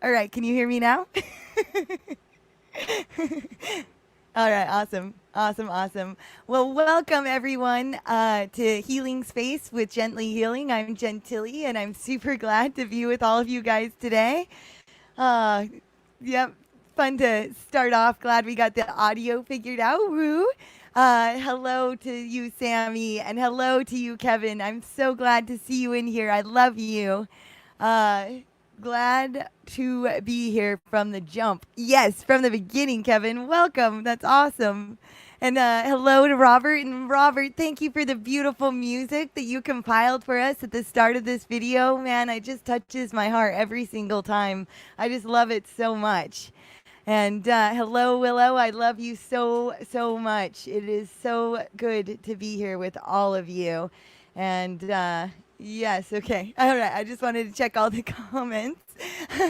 All right, can you hear me now? All right, awesome, awesome, awesome. Well, welcome everyone to Healing Space with Gently Healing. I'm Jen Tilley, and I'm super glad to be with all of you guys today. Uh, yep, fun to start off. Glad we got the audio figured out. Woo! Hello to you, Sammy, and hello to you, Kevin. I'm so glad to see you in here. I love you. Uh, Glad to be here from the jump. Yes, from the beginning, Kevin. Welcome. That's awesome. And hello to Robert. And Robert, thank you for the beautiful music that you compiled for us at the start of this video. Man, it just touches my heart every single time. I just love it so much. And hello, Willow. I love you so, so much. It is so good to be here with all of you. And yes, okay. All right. I just wanted to check all the comments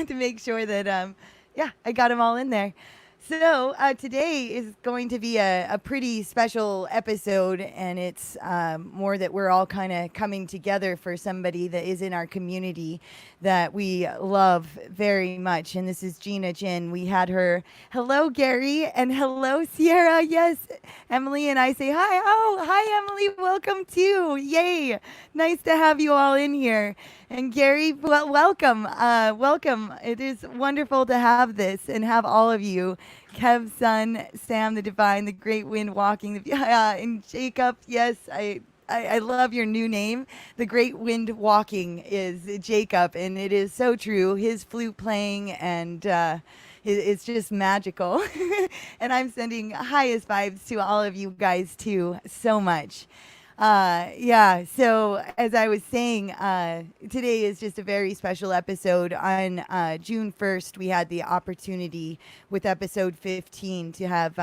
to make sure that, yeah, I got them all in there. So today is going to be a pretty special episode, and it's more that we're all kind of coming together for somebody that is in our community that we love very much. And this is Gina Gin. We had her. Hello, Gary, and hello, Sierra. Yes, Emily and I say hi. Oh, hi, Emily. Welcome too. Yay. Nice to have you all in here. And Gary, well, welcome. Welcome. It is wonderful to have this and have all of you. Kev's son, Sam the Divine, the Great Wind Walking, and Jacob. Yes, I love your new name. The Great Wind Walking is Jacob, and it is so true. His flute playing and it's just magical. And I'm sending highest vibes to all of you guys too, so much. Yeah, so as I was saying, today is just a very special episode. On June 1st, we had the opportunity with episode 15 to have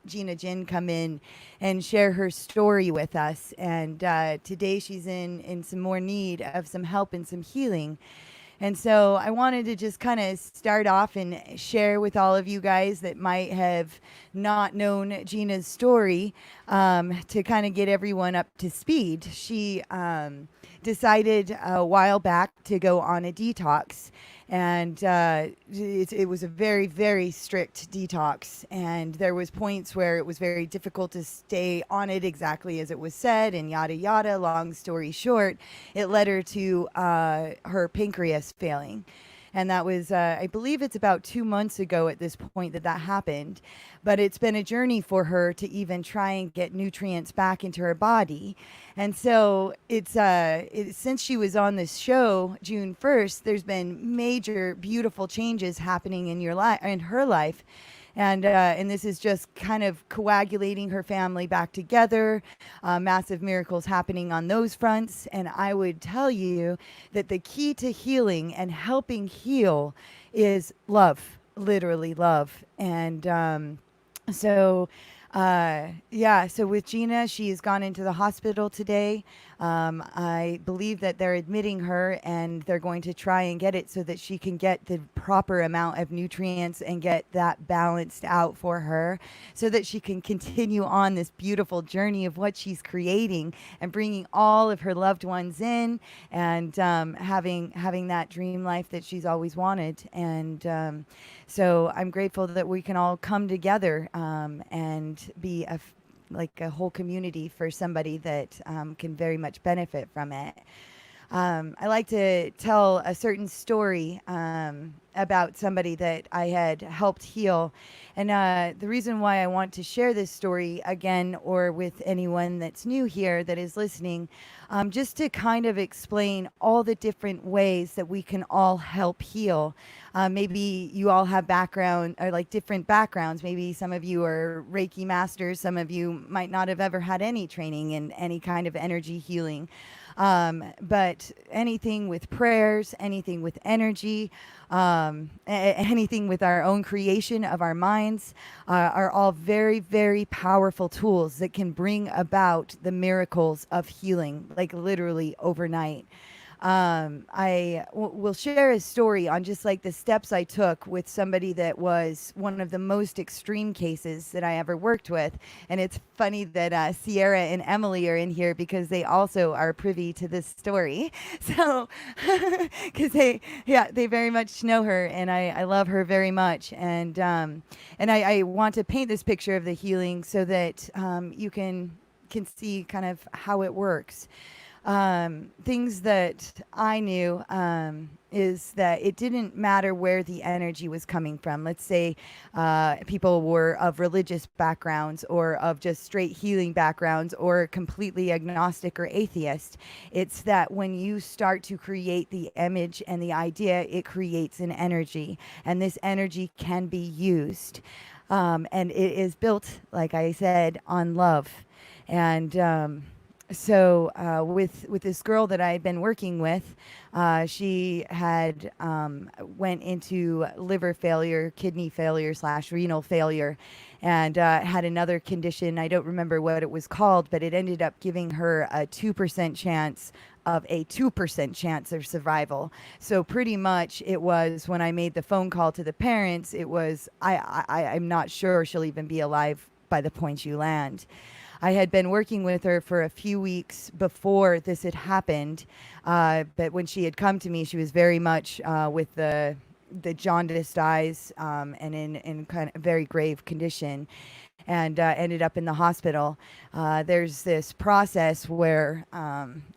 Gina Gin come in and share her story with us. And today she's in some more need of some help and some healing. And so I wanted to just kind of start off and share with all of you guys that might have not known Gina's story to kind of get everyone up to speed. She decided a while back to go on a detox. And it was a very, very strict detox. And there was points where it was very difficult to stay on it exactly as it was said and yada, yada. Long story short, it led her to her pancreas failing. And that was, I believe it's about 2 months ago at this point that happened. But it's been a journey for her to even try and get nutrients back into her body. And so it's since she was on this show June 1st, there's been major, beautiful changes happening in her life. And this is just kind of coagulating her family back together, massive miracles happening on those fronts. And I would tell you that the key to healing and helping heal is love, literally love. And so with Gina, she's gone into the hospital today. I believe that they're admitting her and they're going to try and get it so that she can get the proper amount of nutrients and get that balanced out for her so that she can continue on this beautiful journey of what she's creating and bringing all of her loved ones in and having that dream life that she's always wanted. And so I'm grateful that we can all come together and be like a whole community for somebody that can very much benefit from it. I like to tell a certain story about somebody that I had helped heal. And the reason why I want to share this story again, or with anyone that's new here that is listening, just to kind of explain all the different ways that we can all help heal. Maybe you all have background or like different backgrounds. Maybe some of you are Reiki masters. Some of you might not have ever had any training in any kind of energy healing. But anything with prayers, anything with energy, anything with our own creation of our minds are all very, very powerful tools that can bring about the miracles of healing, like literally overnight. will share a story on just like the steps I took with somebody that was one of the most extreme cases that I ever worked with. And it's funny that Sierra and Emily are in here because they also are privy to this story. So, because they very much know her, and I love her very much. And I want to paint this picture of the healing so that you can see kind of how it works. Things that I knew is that it didn't matter where the energy was coming from. Let's say people were of religious backgrounds or of just straight healing backgrounds or completely agnostic or atheist. It's that when you start to create the image and the idea, it creates an energy, and this energy can be used. And it is built, like I said, on love. And so with this girl that I had been working with, she had went into liver failure, kidney failure / renal failure, and had another condition. I don't remember what it was called, but it ended up giving her a 2% chance of a 2% chance of survival. So pretty much it was, when I made the phone call to the parents, it was, I'm not sure she'll even be alive by the point you land. I had been working with her for a few weeks before this had happened, but when she had come to me, she was very much with the jaundiced eyes and in kind of very grave condition, and ended up in the hospital. There's this process where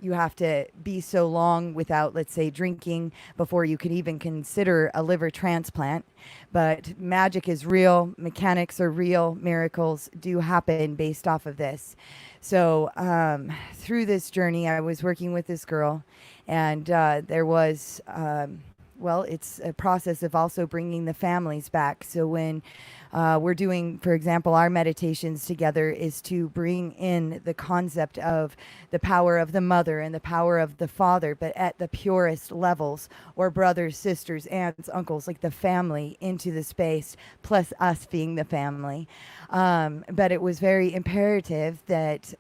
you have to be so long without, let's say, drinking before you can even consider a liver transplant. But magic is real, mechanics are real, miracles do happen based off of this. So through this journey, I was working with this girl, and there was, it's a process of also bringing the families back. So when we're doing, for example, our meditations together is to bring in the concept of the power of the mother and the power of the father, but at the purest levels, or brothers, sisters, aunts, uncles, like the family into the space, plus us being the family. But it was very imperative that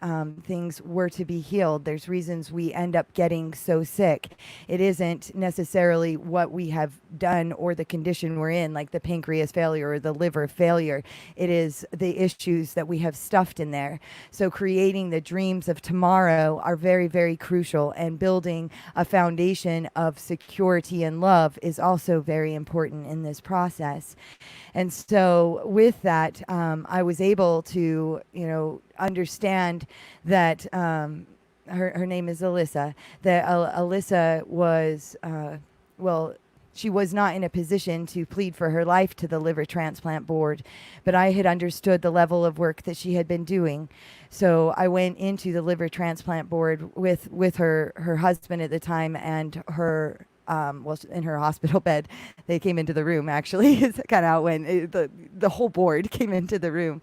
things were to be healed. There's reasons we end up getting so sick. It isn't necessarily what we have done or the condition we're in, like the pancreas failure or the liver failure. It is the issues that we have stuffed in there. So creating the dreams of tomorrow are very, very crucial, and building a foundation of security and love is also very important in this process. And so with that, I was able to, understand that her name is Alyssa, that Alyssa was, she was not in a position to plead for her life to the liver transplant board, but I had understood the level of work that she had been doing. So I went into the liver transplant board with her husband at the time, and her, in her hospital bed. They came into the room, actually. It's kind of how it went. The whole board came into the room.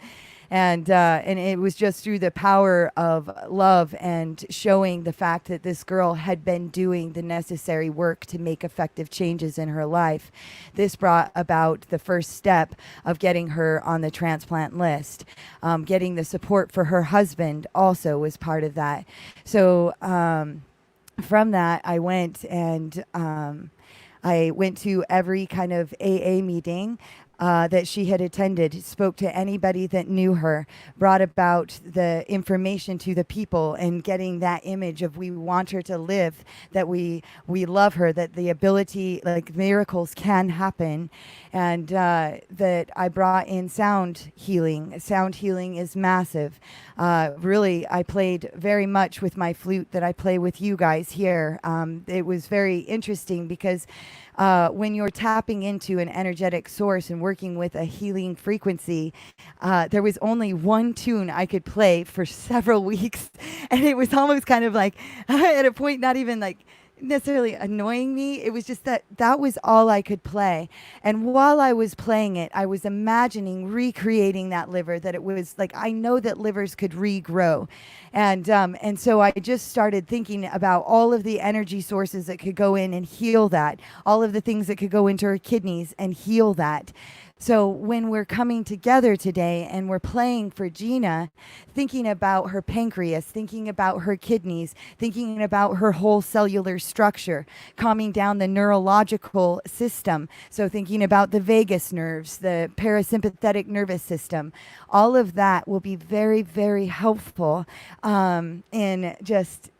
And it was just through the power of love and showing the fact that this girl had been doing the necessary work to make effective changes in her life. This brought about the first step of getting her on the transplant list. Getting the support for her husband also was part of that. So from that, I went to every kind of AA meeting that she had attended, spoke to anybody that knew her, brought about the information to the people, and getting that image of we want her to live, that we love her, that the ability, like miracles can happen, and that I brought in sound healing. Sound healing is massive. Really, I played very much with my flute that I play with you guys here. It was very interesting because when you're tapping into an energetic source and working with a healing frequency, there was only one tune I could play for several weeks. And it was almost kind of like, at a point, not even like necessarily annoying me. It was just that was all I could play. And while I was playing it, I was imagining recreating that liver, that it was like, I know that livers could regrow. And so I just started thinking about all of the energy sources that could go in and heal that, all of the things that could go into her kidneys and heal that. So when we're coming together today and we're playing for Gina, thinking about her pancreas, thinking about her kidneys, thinking about her whole cellular structure, calming down the neurological system. So thinking about the vagus nerves, the parasympathetic nervous system, all of that will be very, very helpful in just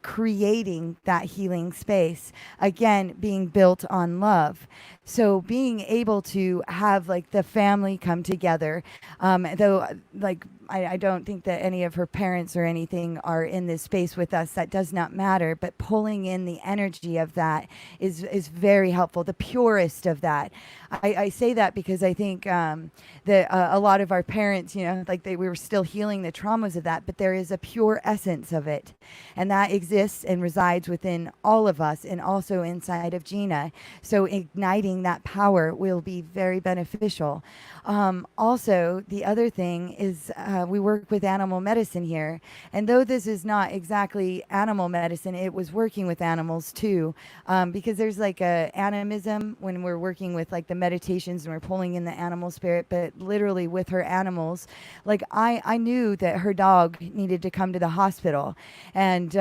creating that healing space, again being built on love. So being able to have like the family come together, though like I don't think that any of her parents or anything are in this space with us. That does not matter. But pulling in the energy of that is very helpful. The purest of that. I say that because I think that a lot of our parents, you know, like we were still healing the traumas of that, but there is a pure essence of it. And that exists and resides within all of us and also inside of Gina. So igniting that power will be very beneficial. Also, the other thing is we work with animal medicine here. And though this is not exactly animal medicine, it was working with animals too. Because there's like a animism when we're working with like the meditations and we're pulling in the animal spirit, but literally with her animals, like I knew that her dog needed to come to the hospital. And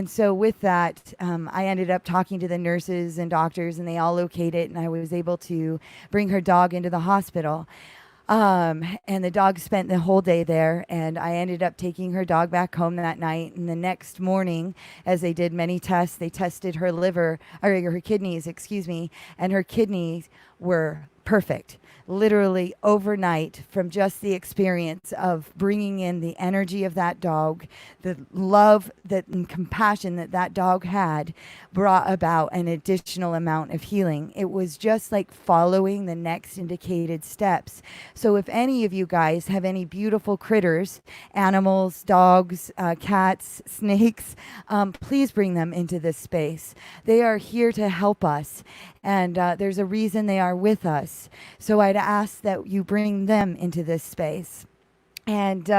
so with that, I ended up talking to the nurses and doctors and they all okayed it. And I was able to bring her dog into the hospital. And the dog spent the whole day there, and I ended up taking her dog back home that night. And the next morning, as they did many tests, they tested her liver, or her kidneys, excuse me, and her kidneys were perfect. Literally overnight, from just the experience of bringing in the energy of that dog, the love that and compassion that that dog had brought about an additional amount of healing. It was just like following the next indicated steps. So if any of you guys have any beautiful critters, animals, dogs, cats, snakes, please bring them into this space. They are here to help us. And there's a reason they are with us. So I'd ask that you bring them into this space. And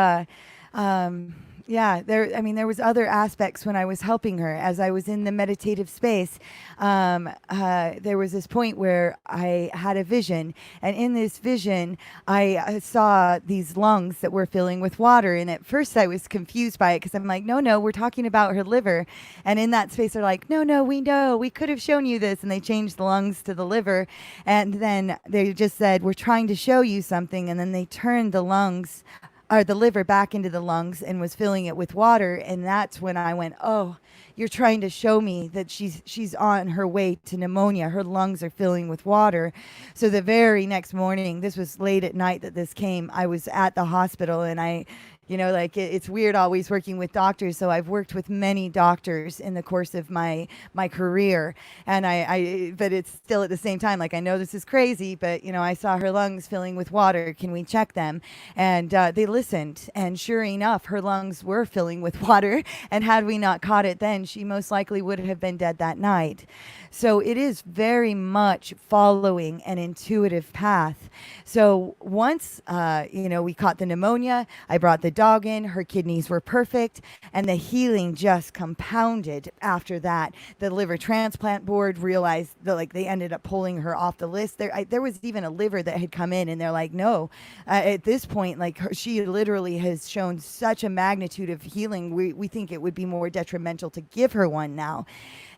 yeah, there was other aspects when I was helping her. As I was in the meditative space, there was this point where I had a vision. And in this vision, I saw these lungs that were filling with water. And at first I was confused by it because I'm like, no, we're talking about her liver. And in that space, they're like, no, we know. We could have shown you this. And they changed the lungs to the liver. And then they just said, we're trying to show you something. And then they turned the lungs or the liver back into the lungs and was filling it with water. And that's when I went, oh, you're trying to show me that she's on her way to pneumonia. Her lungs are filling with water. So the very next morning, this was late at night that this came, I was at the hospital and it's weird always working with doctors. So I've worked with many doctors in the course of my career. And but it's still at the same time, like, I know this is crazy, but I saw her lungs filling with water. Can we check them? And they listened. And sure enough, her lungs were filling with water. And had we not caught it then, she most likely would have been dead that night. So it is very much following an intuitive path. So once, we caught the pneumonia, I brought the dog in, her kidneys were perfect, and the healing just compounded after that. The liver transplant board realized that, they ended up pulling her off the list. There was even a liver that had come in, and they're like, no, at this point, she literally has shown such a magnitude of healing. We think it would be more detrimental to give her one now.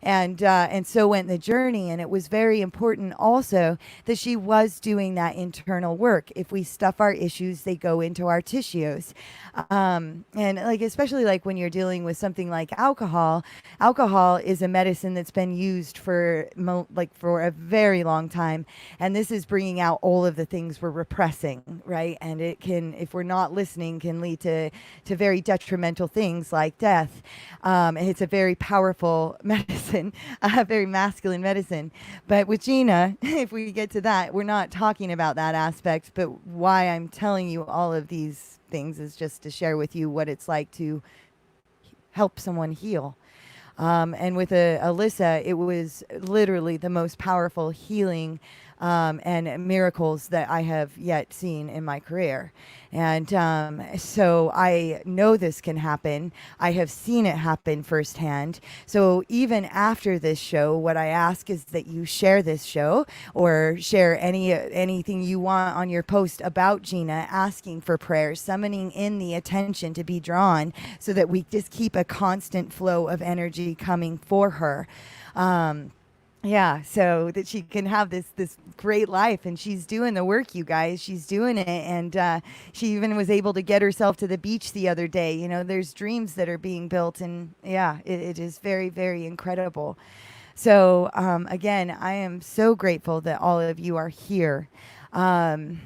And so went the journey. And it was very important also that she was doing that internal work. If we stuff our issues, they go into our tissues. And especially when you're dealing with something like alcohol is a medicine that's been used for a very long time. And this is bringing out all of the things we're repressing, right? And it can, if we're not listening, can lead to very detrimental things like death. And it's a very powerful medicine. A very masculine medicine. But with Gina, if we get to that, we're not talking about that aspect, but why I'm telling you all of these things is just to share with you what it's like to help someone heal. And with Alyssa, it was literally the most powerful healing and miracles that I have yet seen in my career. And so I know this can happen. I have seen it happen firsthand. So even after this show, what I ask is that you share this show or share anything you want on your post about Gina, asking for prayers, summoning in the attention to be drawn so that we just keep a constant flow of energy coming for her. Yeah, so that she can have this great life, and she's doing the work, you guys. She's doing it, and she even was able to get herself to the beach the other day. You know, there's dreams that are being built, and yeah, it is very, very incredible. So again, I am so grateful that all of you are here. And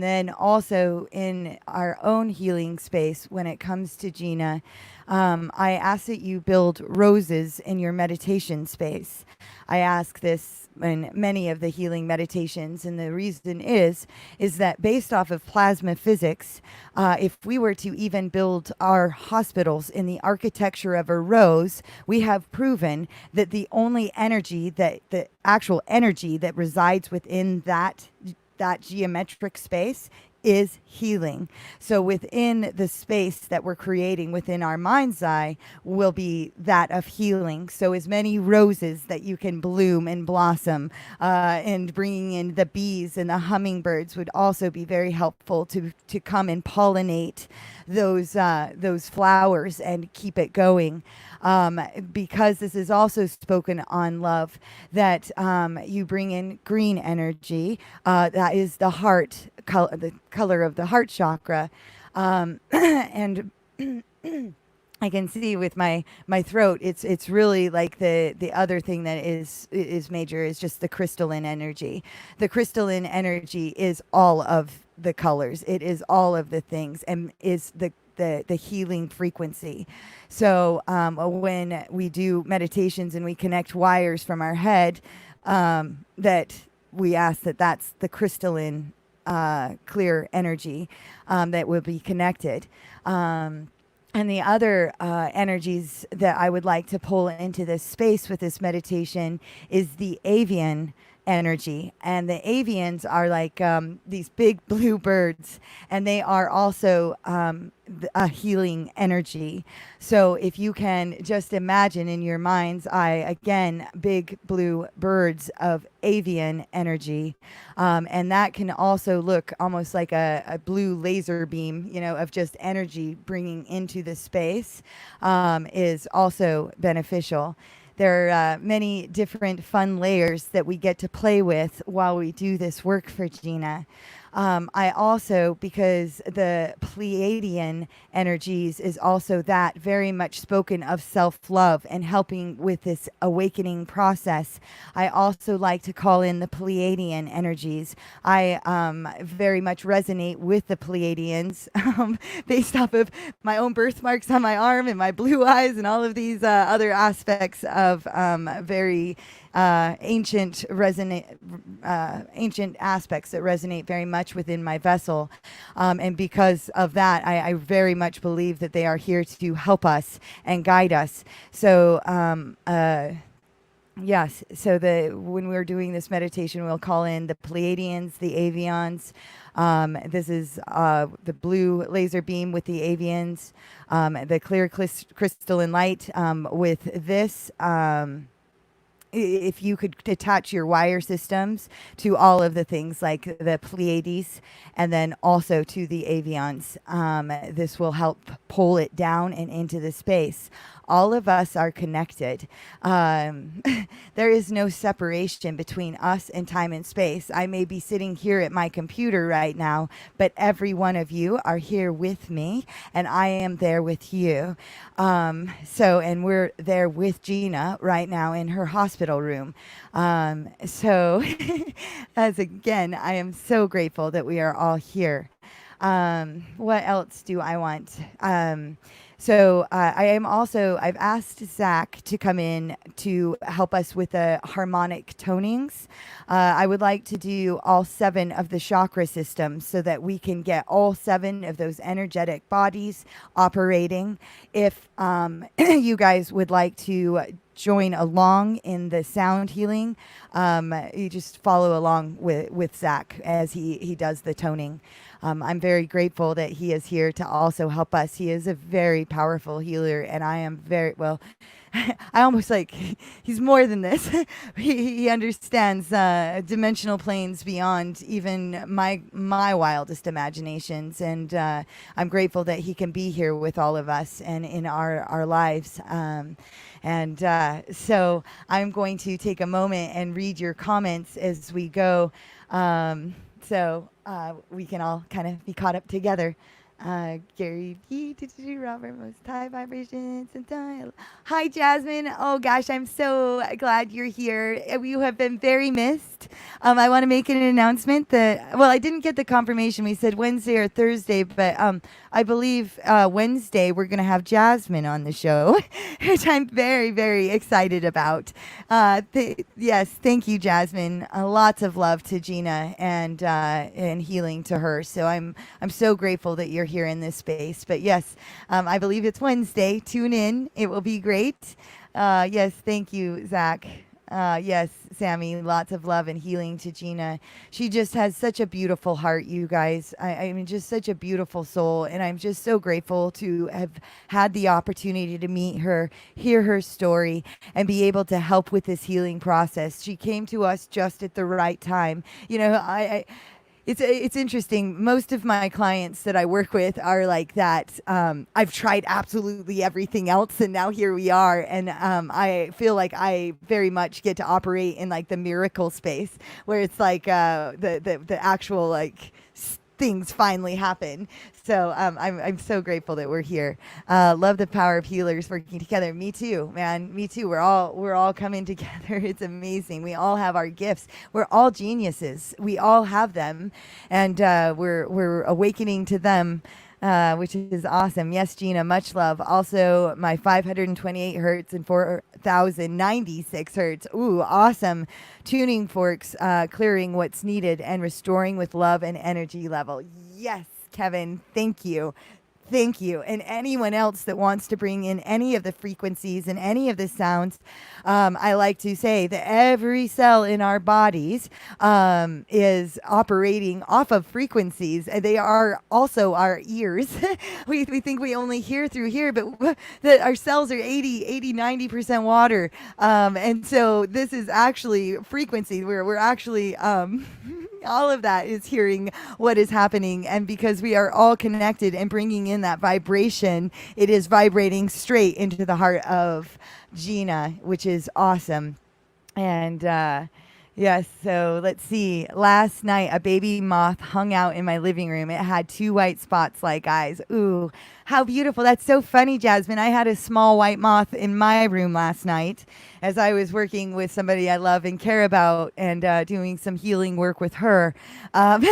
then also in our own healing space, when it comes to Gina, I ask that you build roses in your meditation space. I ask this in many of the healing meditations, and the reason is that based off of plasma physics, if we were to even build our hospitals in the architecture of a rose, we have proven that the only energy the actual energy that resides within that geometric space is healing. So within the space that we're creating within our mind's eye will be that of healing. So as many roses that you can bloom and blossom, and bringing in the bees and the hummingbirds would also be very helpful to come and pollinate those flowers and keep it going. Because this is also spoken on love, that you bring in green energy, that is the heart the color of the heart chakra, and I can see with my throat, it's really like the other thing that is major is just the crystalline energy. The crystalline energy is all of the colors. It is all of the things, and is the healing frequency. So when we do meditations and we connect wires from our head, that we ask that's the crystalline clear energy that will be connected. And the other energies that I would like to pull into this space with this meditation is the avian energy. And the avians are like these big blue birds, and they are also a healing energy. So if you can just imagine in your mind's eye, again, big blue birds of avian energy, and that can also look almost like a blue laser beam, you know, of just energy bringing into the space, is also beneficial. There are many different fun layers that we get to play with while we do this work for Gina. I also, because the Pleiadian energies is also that very much spoken of self-love and helping with this awakening process, I also like to call in the Pleiadian energies. I very much resonate with the Pleiadians based off of my own birthmarks on my arm and my blue eyes and all of these other aspects of very ancient aspects that resonate very much within my vessel, and because of that, I very much believe that they are here to help us and guide us. So yes, so when we're doing this meditation, we'll call in the Pleiadians, the avians. This is the blue laser beam with the avians, the clear crystalline light with this. If you could attach your wire systems to all of the things like the Pleiades and then also to the avians, this will help pull it down and into the space. All of us are connected. There is no separation between us and time and space. I may be sitting here at my computer right now, but every one of you are here with me, and I am there with you. And we're there with Gina right now in her hospital room. So as again, I am so grateful that we are all here. What else do I want? I've asked Zach to come in to help us with the harmonic tonings. I would like to do all 7 of the chakra systems so that we can get all 7 of those energetic bodies operating. If you guys would like to join along in the sound healing, you just follow along with Zach as he does the toning. I'm very grateful that he is here to also help us. He is a very powerful healer, and I am very, well, I almost like he's more than this. He understands dimensional planes beyond even my wildest imaginations, and I'm grateful that he can be here with all of us and in our lives. So I'm going to take a moment and read your comments as we go, so we can all kind of be caught up together. Gary B, Robert, most high vibrations and time. Hi, Jasmine. Oh gosh, I'm so glad you're here. You have been very missed. I want to make an announcement that, well, I didn't get the confirmation. We said Wednesday or Thursday, but I believe Wednesday we're going to have Jasmine on the show, which I'm very, very excited about. Yes, thank you, Jasmine. Lots of love to Gina and healing to her. So I'm so grateful that you're here in this space. But yes, I believe it's Wednesday. Tune in. It will be great. Yes, thank you, Zach. Yes, Sammy, lots of love and healing to Gina. She just has such a beautiful heart, you guys. I mean, just such a beautiful soul. And I'm just so grateful to have had the opportunity to meet her, hear her story, and be able to help with this healing process. She came to us just at the right time. You know, it's interesting. Most of my clients that I work with are like that. I've tried absolutely everything else, and now here we are. And I feel like I very much get to operate in like the miracle space, where it's like the actual like things finally happen. So I'm so grateful that we're here. Love the power of healers working together. Me too, man. Me too. We're all coming together. It's amazing. We all have our gifts. We're all geniuses. We all have them, and we're awakening to them. Which is awesome. Yes, Gina, much love. Also, my 528 hertz and 4,096 hertz. Ooh, awesome. Tuning forks, clearing what's needed and restoring with love and energy level. Yes, Kevin, thank you. Thank you. And anyone else that wants to bring in any of the frequencies and any of the sounds, I like to say that every cell in our bodies is operating off of frequencies. And they are also our ears. we think we only hear through here, but that our cells are 90% water. And so this is actually frequency where we're actually... all of that is hearing what is happening. And because we are all connected and bringing in that vibration, it is vibrating straight into the heart of Gina, which is awesome. And yes, so let's see. Last night, a baby moth hung out in my living room. It had 2 white spots like eyes. Ooh, how beautiful. That's so funny, Jasmine. I had a small white moth in my room last night as I was working with somebody I love and care about and doing some healing work with her. And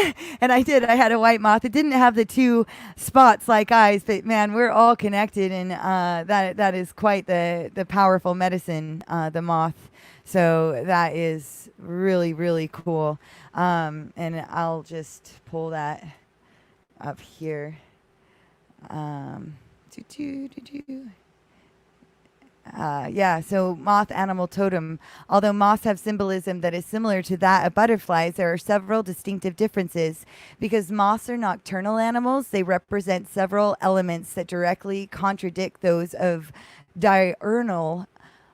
I had a white moth. It didn't have the 2 spots like eyes, but man, we're all connected, and that is quite the powerful medicine, the moth. So that is really, really cool. And I'll just pull that up here. So moth animal totem. Although moths have symbolism that is similar to that of butterflies, there are several distinctive differences. Because moths are nocturnal animals, they represent several elements that directly contradict those of diurnal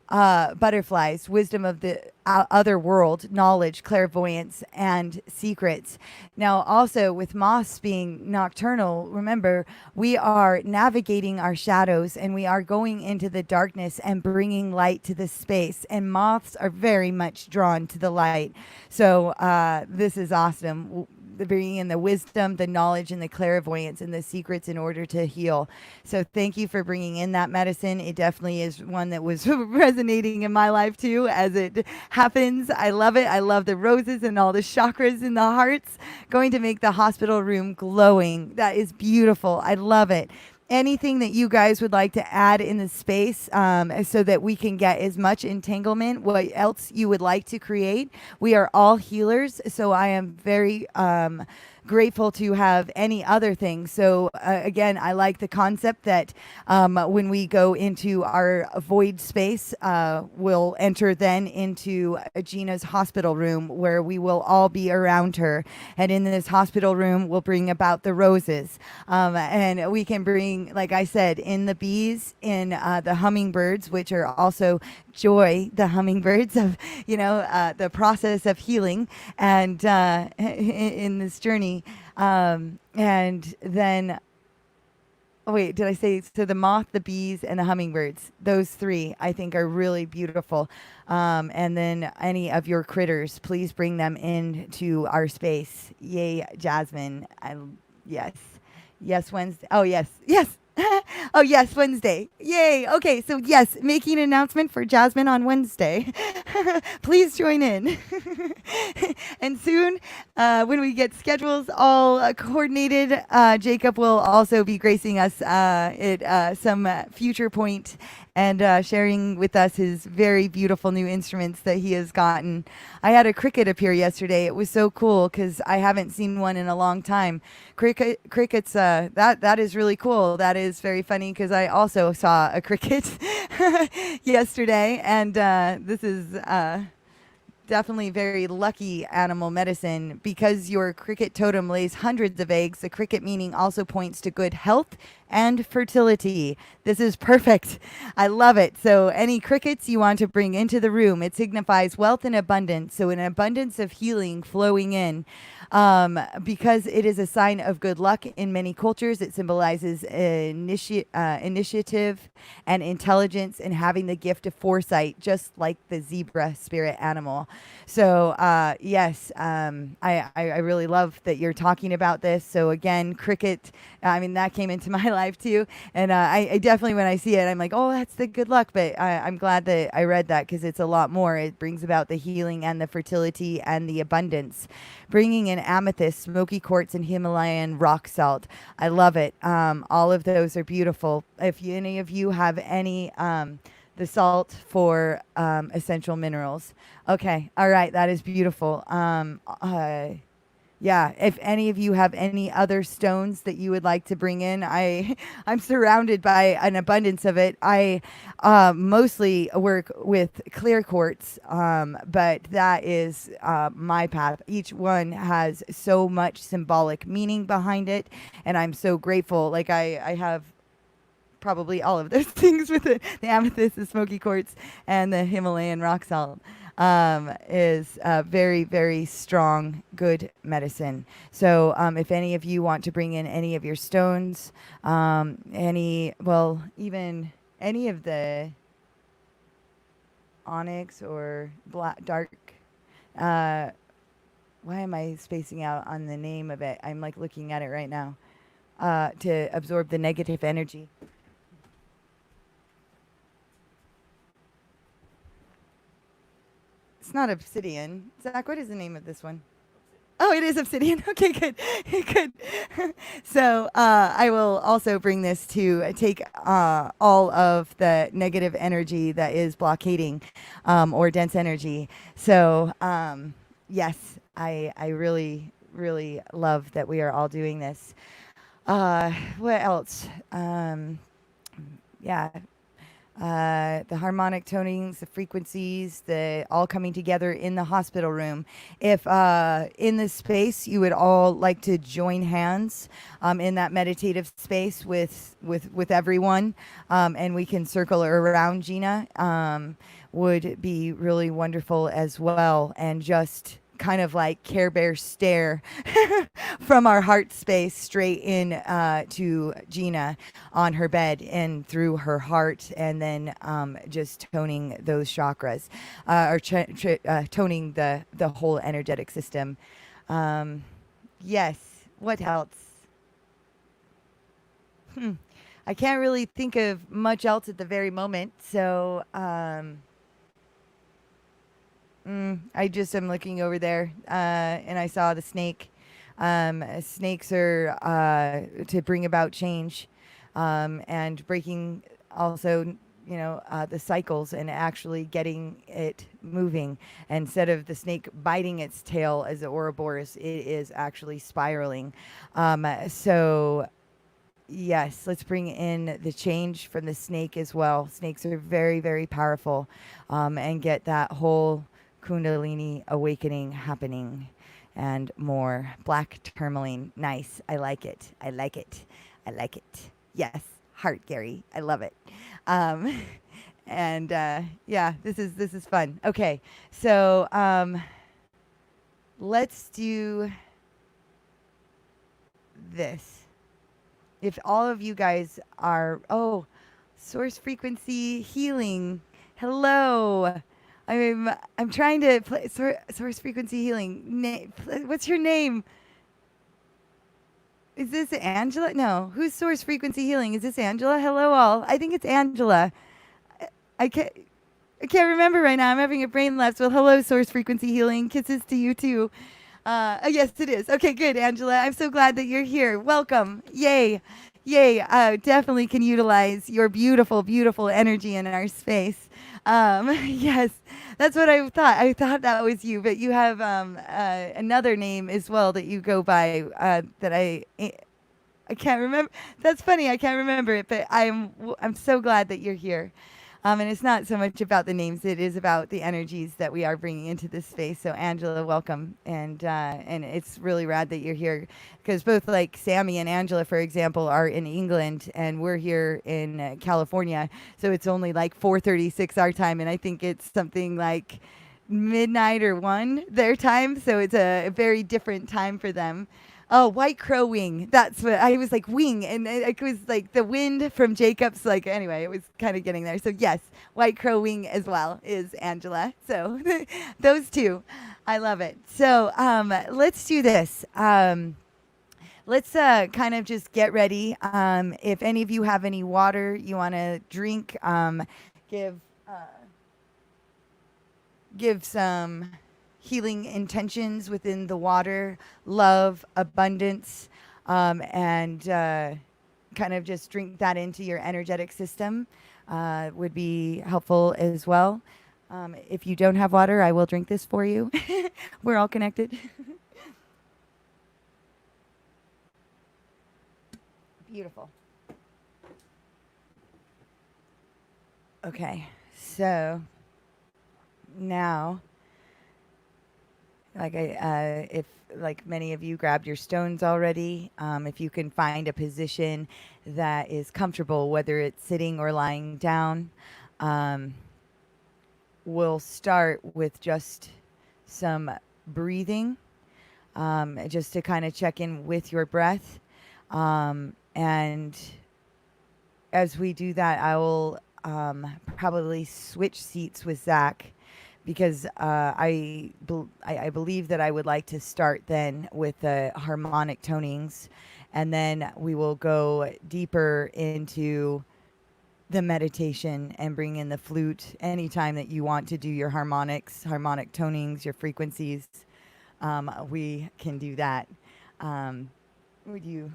butterflies: wisdom of the other world, knowledge, clairvoyance, and secrets. Now, also with moths being nocturnal, remember, we are navigating our shadows and we are going into the darkness and bringing light to this space. And moths are very much drawn to the light. So this is awesome. Bringing in the wisdom, the knowledge, and the clairvoyance and the secrets in order to heal. So thank you for bringing in that medicine. It definitely is one that was resonating in my life too as it happens. I love it. I love the roses and all the chakras in the hearts going to make the hospital room glowing. That is beautiful. I love it. anything that you guys would like to add in the space, so that we can get as much entanglement, what else you would like to create. We are all healers, so I am very grateful to have any other thing. So again, I like the concept that when we go into our void space, we'll enter then into Gina's hospital room where we will all be around her. And in this hospital room, we'll bring about the roses. And we can bring, like I said, in the bees, in the hummingbirds, which are also Joy, the hummingbirds of, the process of healing and in this journey. And then, oh wait, did I say, so the moth, the bees, and the hummingbirds, those three I think are really beautiful. And then any of your critters, please bring them into our space. Yay, Jasmine. Yes. Yes, Wednesday. Oh, yes. Yes. Oh, yes, Wednesday. Yay. Okay, so yes, making an announcement for Jasmine on Wednesday. Please join in. And soon, when we get schedules all coordinated, Jacob will also be gracing us at some future point and sharing with us his very beautiful new instruments that he has gotten. I had a cricket appear yesterday. It was so cool because I haven't seen one in a long time. Crickets, that is really cool. That is very funny because I also saw a cricket yesterday, and this is definitely very lucky animal medicine because your cricket totem lays hundreds of eggs. The cricket meaning also points to good health and fertility. This is perfect. I love it. So any crickets you want to bring into the room, it signifies wealth and abundance. So an abundance of healing flowing in. Because it is a sign of good luck in many cultures. It symbolizes initiative and intelligence and having the gift of foresight, just like the zebra spirit animal. So, yes, I really love that you're talking about this. So again, cricket, that came into my life too. And I definitely, when I see it, I'm like, oh, that's the good luck. But I'm glad that I read that because it's a lot more. It brings about the healing and the fertility and the abundance. Bringing in amethyst, smoky quartz, and Himalayan rock salt. I love it. All of those are beautiful. If any of you have any, the salt for essential minerals. Okay. All right. That is beautiful. Yeah, if any of you have any other stones that you would like to bring in, I'm surrounded by an abundance of it. I mostly work with clear quartz, but that is my path. Each one has so much symbolic meaning behind it, and I'm so grateful. Like I have probably all of those things with it. The amethyst, the smoky quartz, and the Himalayan rock salt. Is very, very strong, good medicine. So if any of you want to bring in any of your stones, even any of the onyx or dark, why am I spacing out on the name of it? I'm like looking at it right now, to absorb the negative energy. It's not obsidian. Zach, what is the name of this one? Oh, it is obsidian. Okay, good. Good. So I will also bring this to take all of the negative energy that is blockading or dense energy. So yes, I really, really love that we are all doing this. What else? Yeah. The harmonic tonings, the frequencies, the all coming together in the hospital room. If in this space you would all like to join hands in that meditative space with everyone, and we can circle around Gina, would be really wonderful as well. And just kind of like Care Bear stare from our heart space straight in to Gina on her bed and through her heart, and then just toning those chakras, or toning the whole energetic system. Yes. What else? I can't really think of much else at the very moment. So I just am looking over there, and I saw the snake. Snakes are to bring about change. and breaking also, the cycles and actually getting it moving. Instead of the snake biting its tail as the Ouroboros, it is actually spiraling. So yes, let's bring in the change from the snake as well. Snakes are very, very powerful, and get that whole Kundalini awakening happening and more. Black tourmaline. Nice. I like it. I like it. I like it. Yes. Heart, Gary. I love it. Um, and yeah, this is fun. Okay. So let's do this. If all of you guys are, source frequency healing. Hello. I'm trying to play source frequency healing. What's your name? Is this Angela? No. Who's source frequency healing? Is this Angela? Hello all. I think it's Angela. I can't I can't remember right now. I'm having a brain lapse. Well, hello, source frequency healing. Kisses to you too. Yes, it is. Okay, good, Angela. I'm so glad that you're here. Welcome. Yay. Yay. Definitely can utilize your beautiful, beautiful energy in our space. Yes, that's what I thought. I thought that was you, but you have another name as well that you go by that I can't remember. That's funny. I can't remember it, but I'm so glad that you're here. And it's not so much about the names; it is about the energies that we are bringing into this space. So, Angela, welcome, and it's really rad that you're here, because both like Sammy and Angela, for example, are in England, and we're here in California. So it's only like 4:36 our time, and I think it's something like midnight or 1 their time. So it's a very different time for them. Oh, white crow wing. That's what I was like, wing. And it was like the wind from Jacob's. Like, anyway, it was kind of getting there. So, yes, white crow wing as well is Angela. So, those two. I love it. So, let's do this. Let's kind of just get ready. If any of you have any water you want to drink, give some healing intentions within the water, love, abundance, and kind of just drink that into your energetic system would be helpful as well. If you don't have water, I will drink this for you. We're all connected. Beautiful. Okay, so now, if like many of you grabbed your stones already, if you can find a position that is comfortable, whether it's sitting or lying down, we'll start with just some breathing, just to kind of check in with your breath. And as we do that, I will probably switch seats with Zach, because I believe that I would like to start then with the harmonic tonings, and then we will go deeper into the meditation and bring in the flute anytime that you want to do your harmonics, harmonic tonings, your frequencies. We can do that. Would you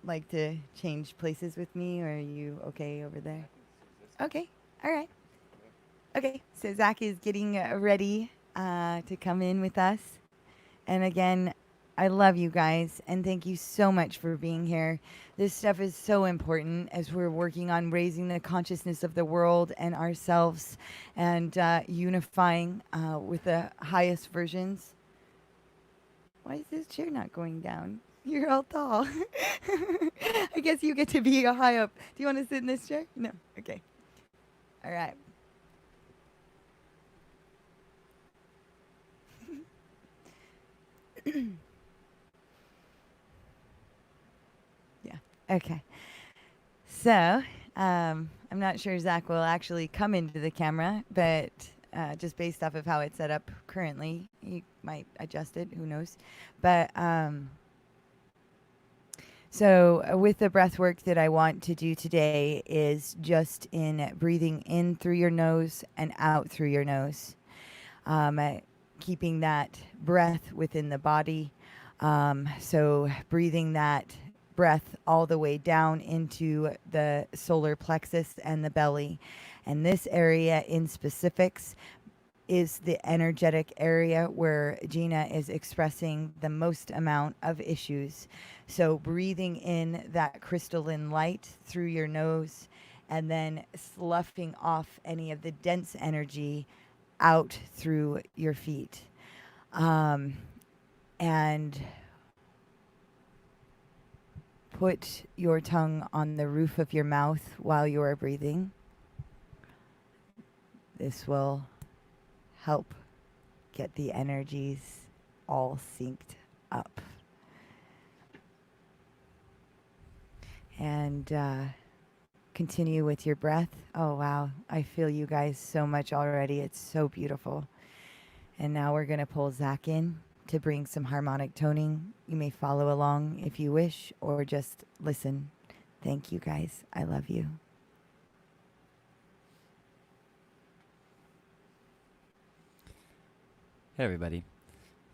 like to change places with me, or are you okay over there? Okay, all right. Okay, so Zach is getting ready to come in with us. And again, I love you guys, and thank you so much for being here. This stuff is so important as we're working on raising the consciousness of the world and ourselves, and unifying with the highest versions. Why is this chair not going down? You're all tall. I guess you get to be high up. Do you want to sit in this chair? No. Okay. All right. Yeah. Okay. So, I'm not sure Zach will actually come into the camera, but just based off of how it's set up currently, he might adjust it. Who knows? But so with the breath work that I want to do today is just in breathing in through your nose and out through your nose. Keeping that breath within the body. So breathing that breath all the way down into the solar plexus and the belly. And this area in specifics is the energetic area where Gina is expressing the most amount of issues. So breathing in that crystalline light through your nose and then sloughing off any of the dense energy out through your feet. And put your tongue on the roof of your mouth while you are breathing. This will help get the energies all synced up. And continue with your breath. Oh, wow. I feel you guys so much already. It's so beautiful. And now we're going to pull Zach in to bring some harmonic toning. You may follow along if you wish, or just listen. Thank you, guys. I love you. Hey everybody.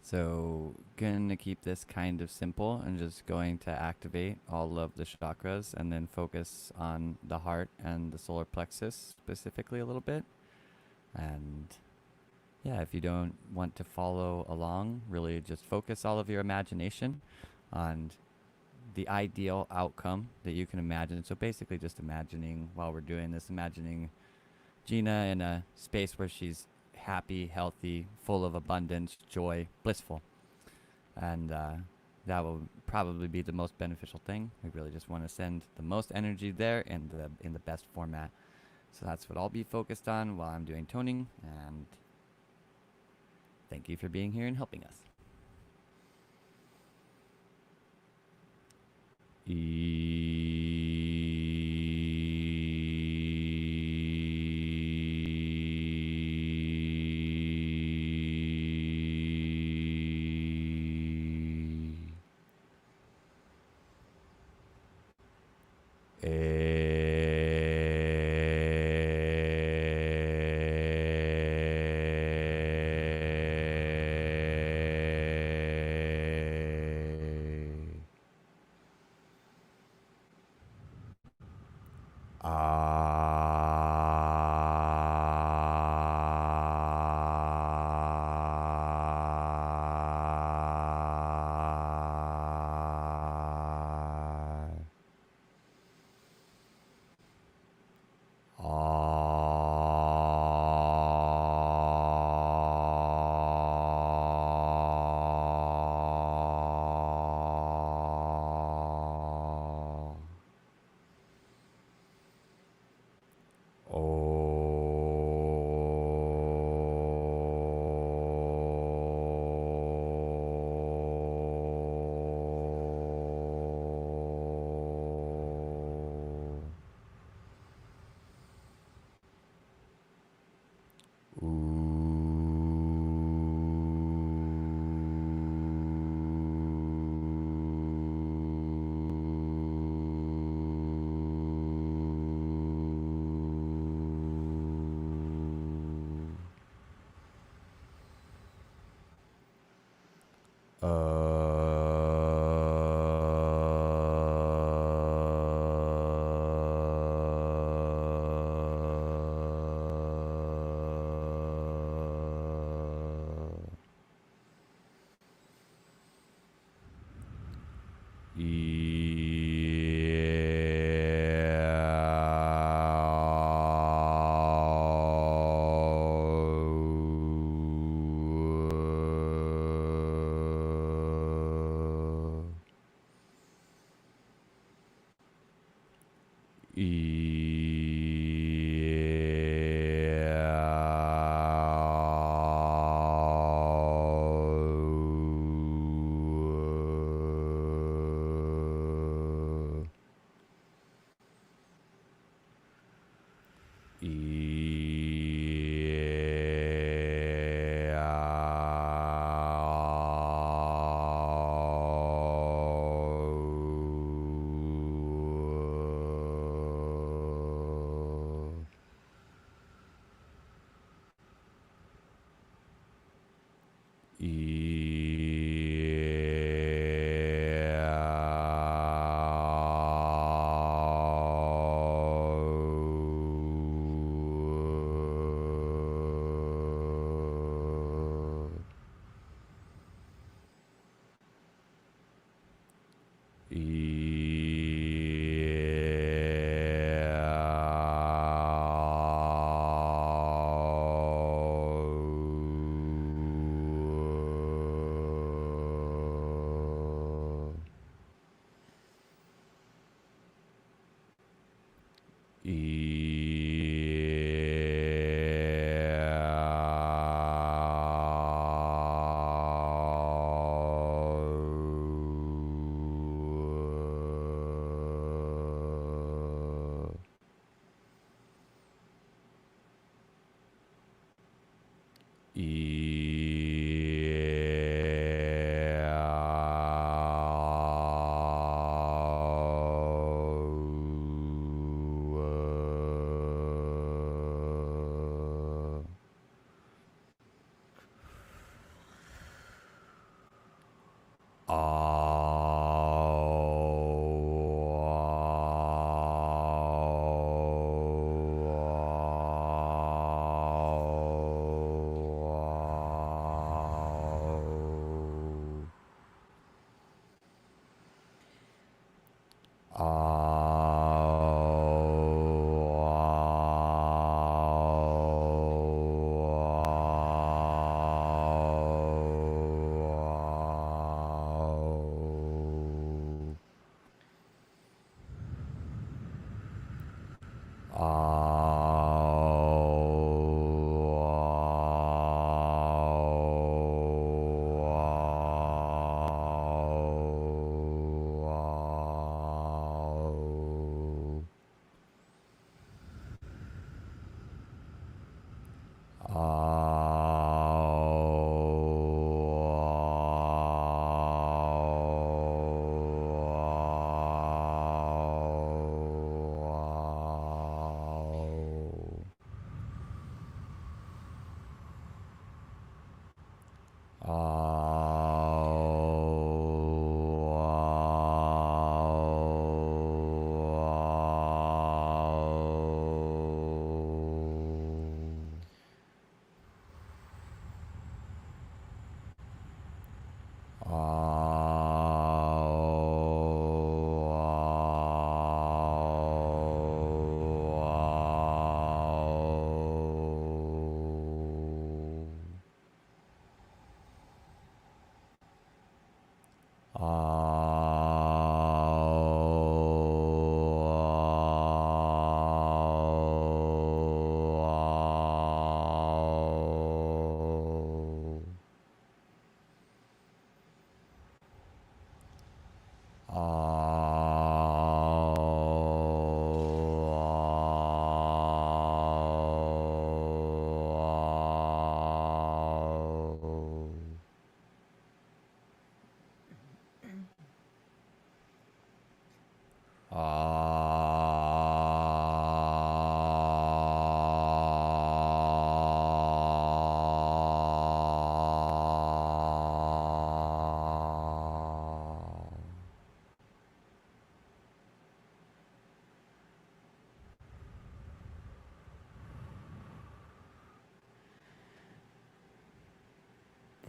So gonna keep this kind of simple and just going to activate all of the chakras and then focus on the heart and the solar plexus specifically a little bit. And yeah, if you don't want to follow along, really just focus all of your imagination on the ideal outcome that you can imagine. So basically just imagining, while we're doing this, imagining Gina in a space where she's happy, healthy, full of abundance, joy, blissful. And that will probably be the most beneficial thing. We really just want to send the most energy there in the best format. So that's what I'll be focused on while I'm doing toning. And thank you for being here and helping us.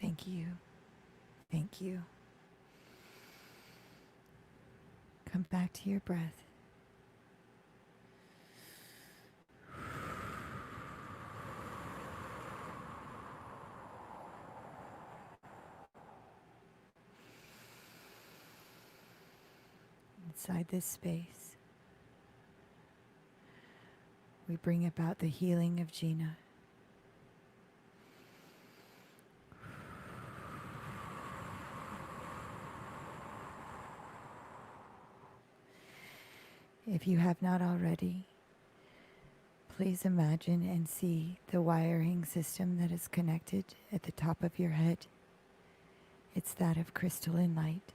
Thank you. Thank you. Come back to your breath. Inside this space, we bring about the healing of Gina. If you have not already, please imagine and see the wiring system that is connected at the top of your head. It's that of crystalline light.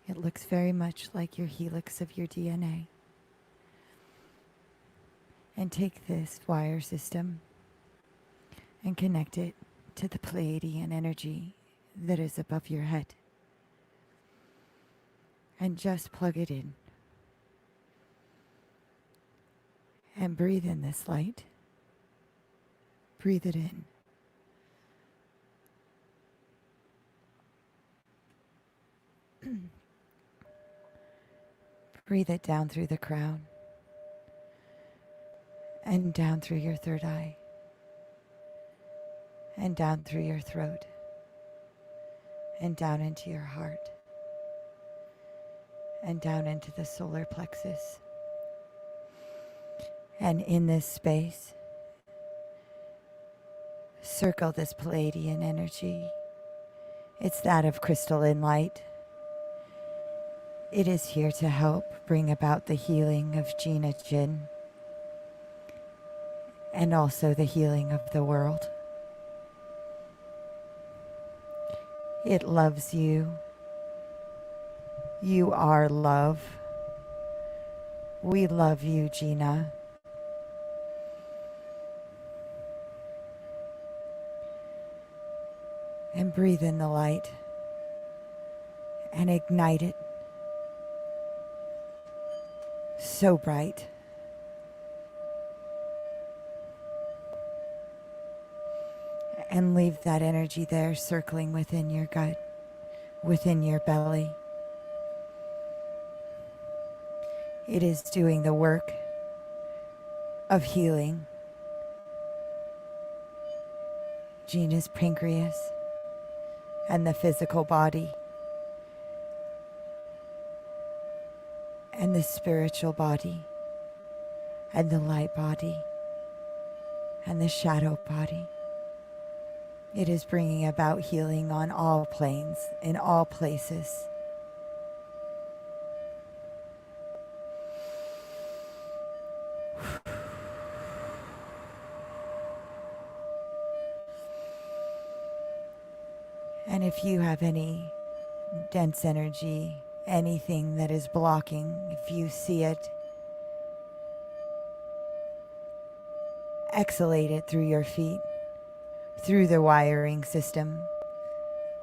It looks very much like your helix of your DNA. And take this wire system and connect it to the Pleiadian energy that is above your head. And just plug it in. And breathe in this light. Breathe it in. Breathe it down through the crown and down through your third eye and down through your throat and down into your heart and down into the solar plexus. And in this space, circle this Palladian energy. It's that of crystalline light. It is here to help bring about the healing of Gina Gin and also the healing of the world. It loves you. You are love. We love you, Gina. And breathe in the light and ignite it. So bright. And leave that energy there circling within your gut, within your belly. It is doing the work of healing Gina's pancreas and the physical body and the spiritual body and the light body and the shadow body. It is bringing about healing on all planes, in all places. And if you have any dense energy, anything that is blocking, if you see it, exhalate it through your feet, through the wiring system.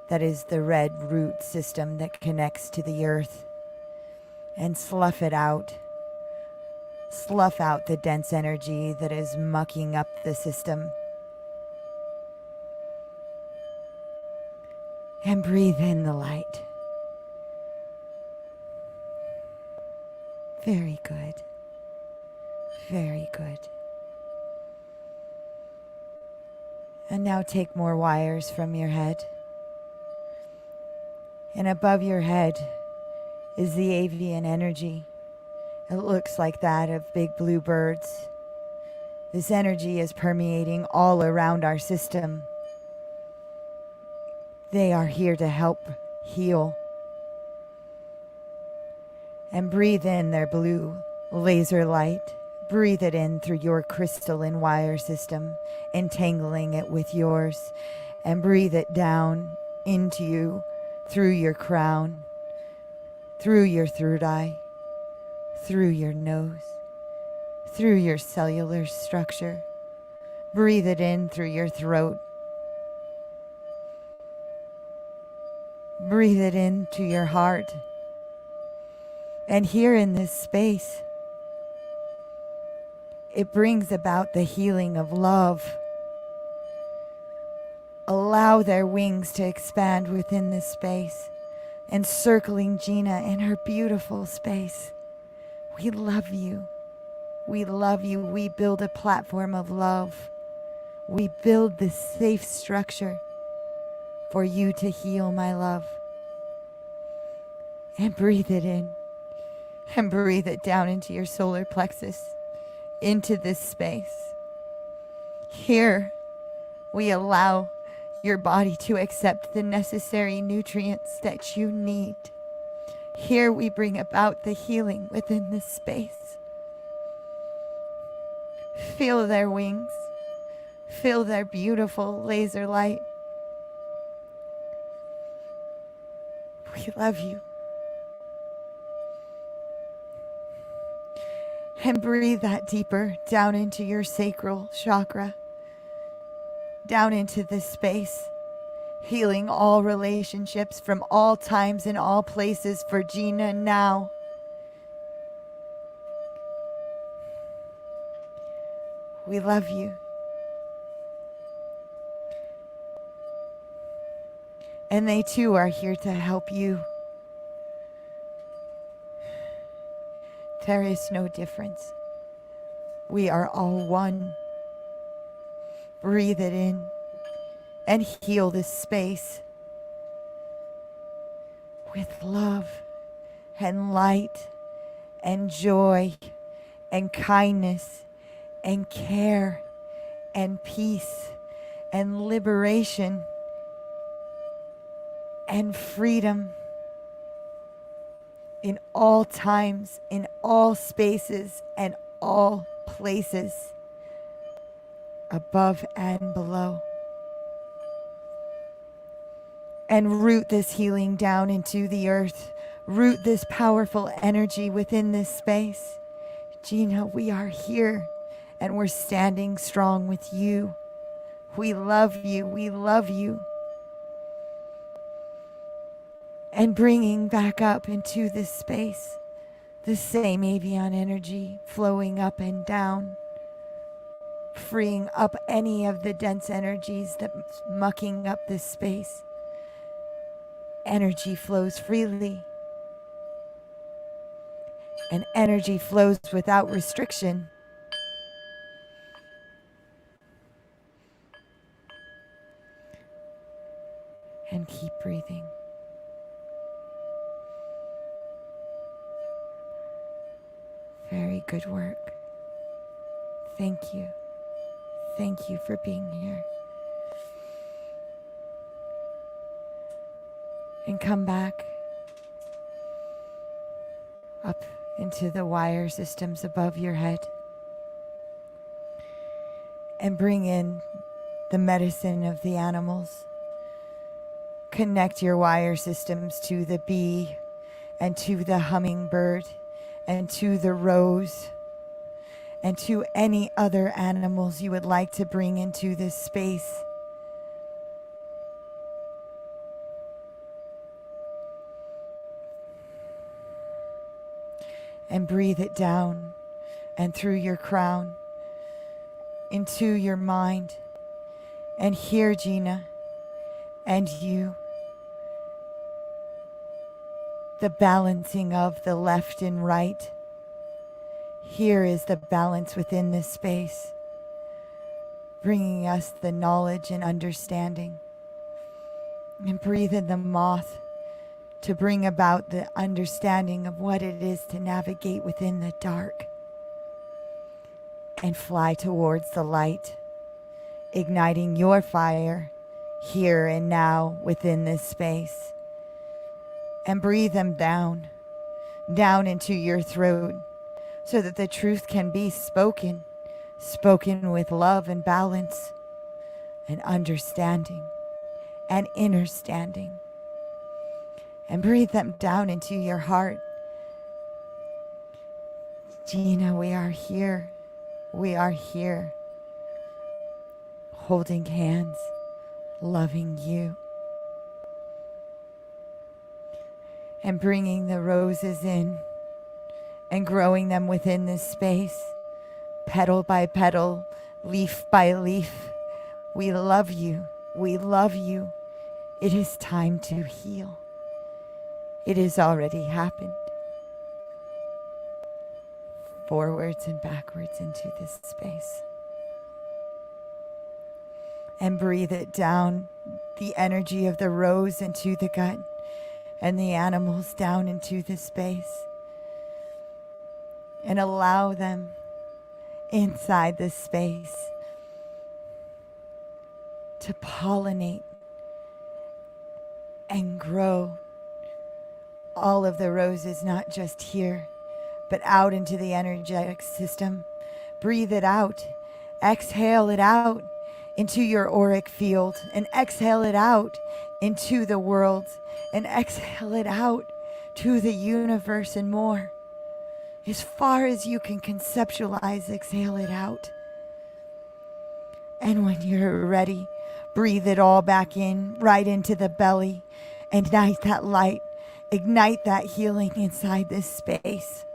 That is the red root system that connects to the earth. And slough it out. Slough out the dense energy that is mucking up the system. And breathe in the light. Very good. Very good. And now take more wires from your head. And above your head is the avian energy. It looks like that of big blue birds. This energy is permeating all around our system. They are here to help heal. And breathe in their blue laser light. Breathe it in through your crystalline wire system, entangling it with yours. And breathe it down into you, through your crown, through your third eye, through your nose, through your cellular structure. Breathe it in through your throat. Breathe it into your heart. And here in this space, it brings about the healing of love. Allow their wings to expand within this space, encircling Gina in her beautiful space. We love you. We love you. We build a platform of love. We build this safe structure for you to heal, my love. And breathe it in. And breathe it down into your solar plexus, into this space. Here, we allow your body to accept the necessary nutrients that you need. Here we bring about the healing within this space. Feel their wings. Feel their beautiful laser light. We love you. And breathe that deeper down into your sacral chakra, down into this space, healing all relationships from all times and all places for Gina now. We love you. And they too are here to help you. There is no difference. We are all one. Breathe it in and heal this space with love and light and joy and kindness and care and peace and liberation and freedom in all times, in all spaces, and all places, above and below. And root this healing down into the earth. Root this powerful energy within this space. Gina, we are here and we're standing strong with you. We love you. We love you. And bringing back up into this space the same avian energy flowing up and down, freeing up any of the dense energies that's mucking up this space. Energy flows freely, and energy flows without restriction. And keep breathing. Very good work. Thank you. Thank you for being here. And come back up into the wire systems above your head. And bring in the medicine of the animals. Connect your wire systems to the bee and to the hummingbird and to the rose and to any other animals you would like to bring into this space. And breathe it down and through your crown into your mind. And here, Gina, and you, the balancing of the left and right. Here is the balance within this space, bringing us the knowledge and understanding. And breathe in the moth to bring about the understanding of what it is to navigate within the dark. And fly towards the light, igniting your fire here and now within this space. And breathe them down into your throat so that the truth can be spoken with love and balance and understanding and inner standing. And breathe them down into your heart. Gina, we are here. We are here. Holding hands, loving you. And bringing the roses in and growing them within this space, petal by petal, leaf by leaf. We love you. We love you. It is time to heal. It has already happened. Forwards and backwards into this space. And breathe it down, the energy of the rose into the gut. And the animals down into the space. And allow them inside this space to pollinate and grow all of the roses, not just here, but out into the energetic system. Breathe it out. Exhale it out into your auric field, and exhale it out into the world. And exhale it out to the universe and more. As far as you can conceptualize, exhale it out. And when you're ready, breathe it all back in, right into the belly. Ignite that light. Ignite that healing inside this space.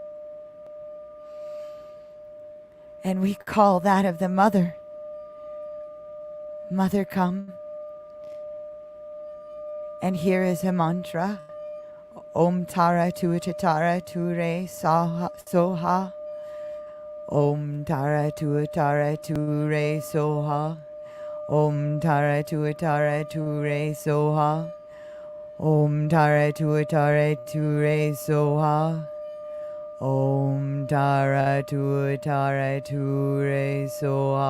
And we call that of the mother. Mother, come. And here is a mantra Om Tara Tuatara Ture Soha. Om Tara Tuatara Ture Soha. Om Tara Tuatara Ture Soha. Om Tara Tuatara Ture Soha. Om Tara Tuatara Ture Soha.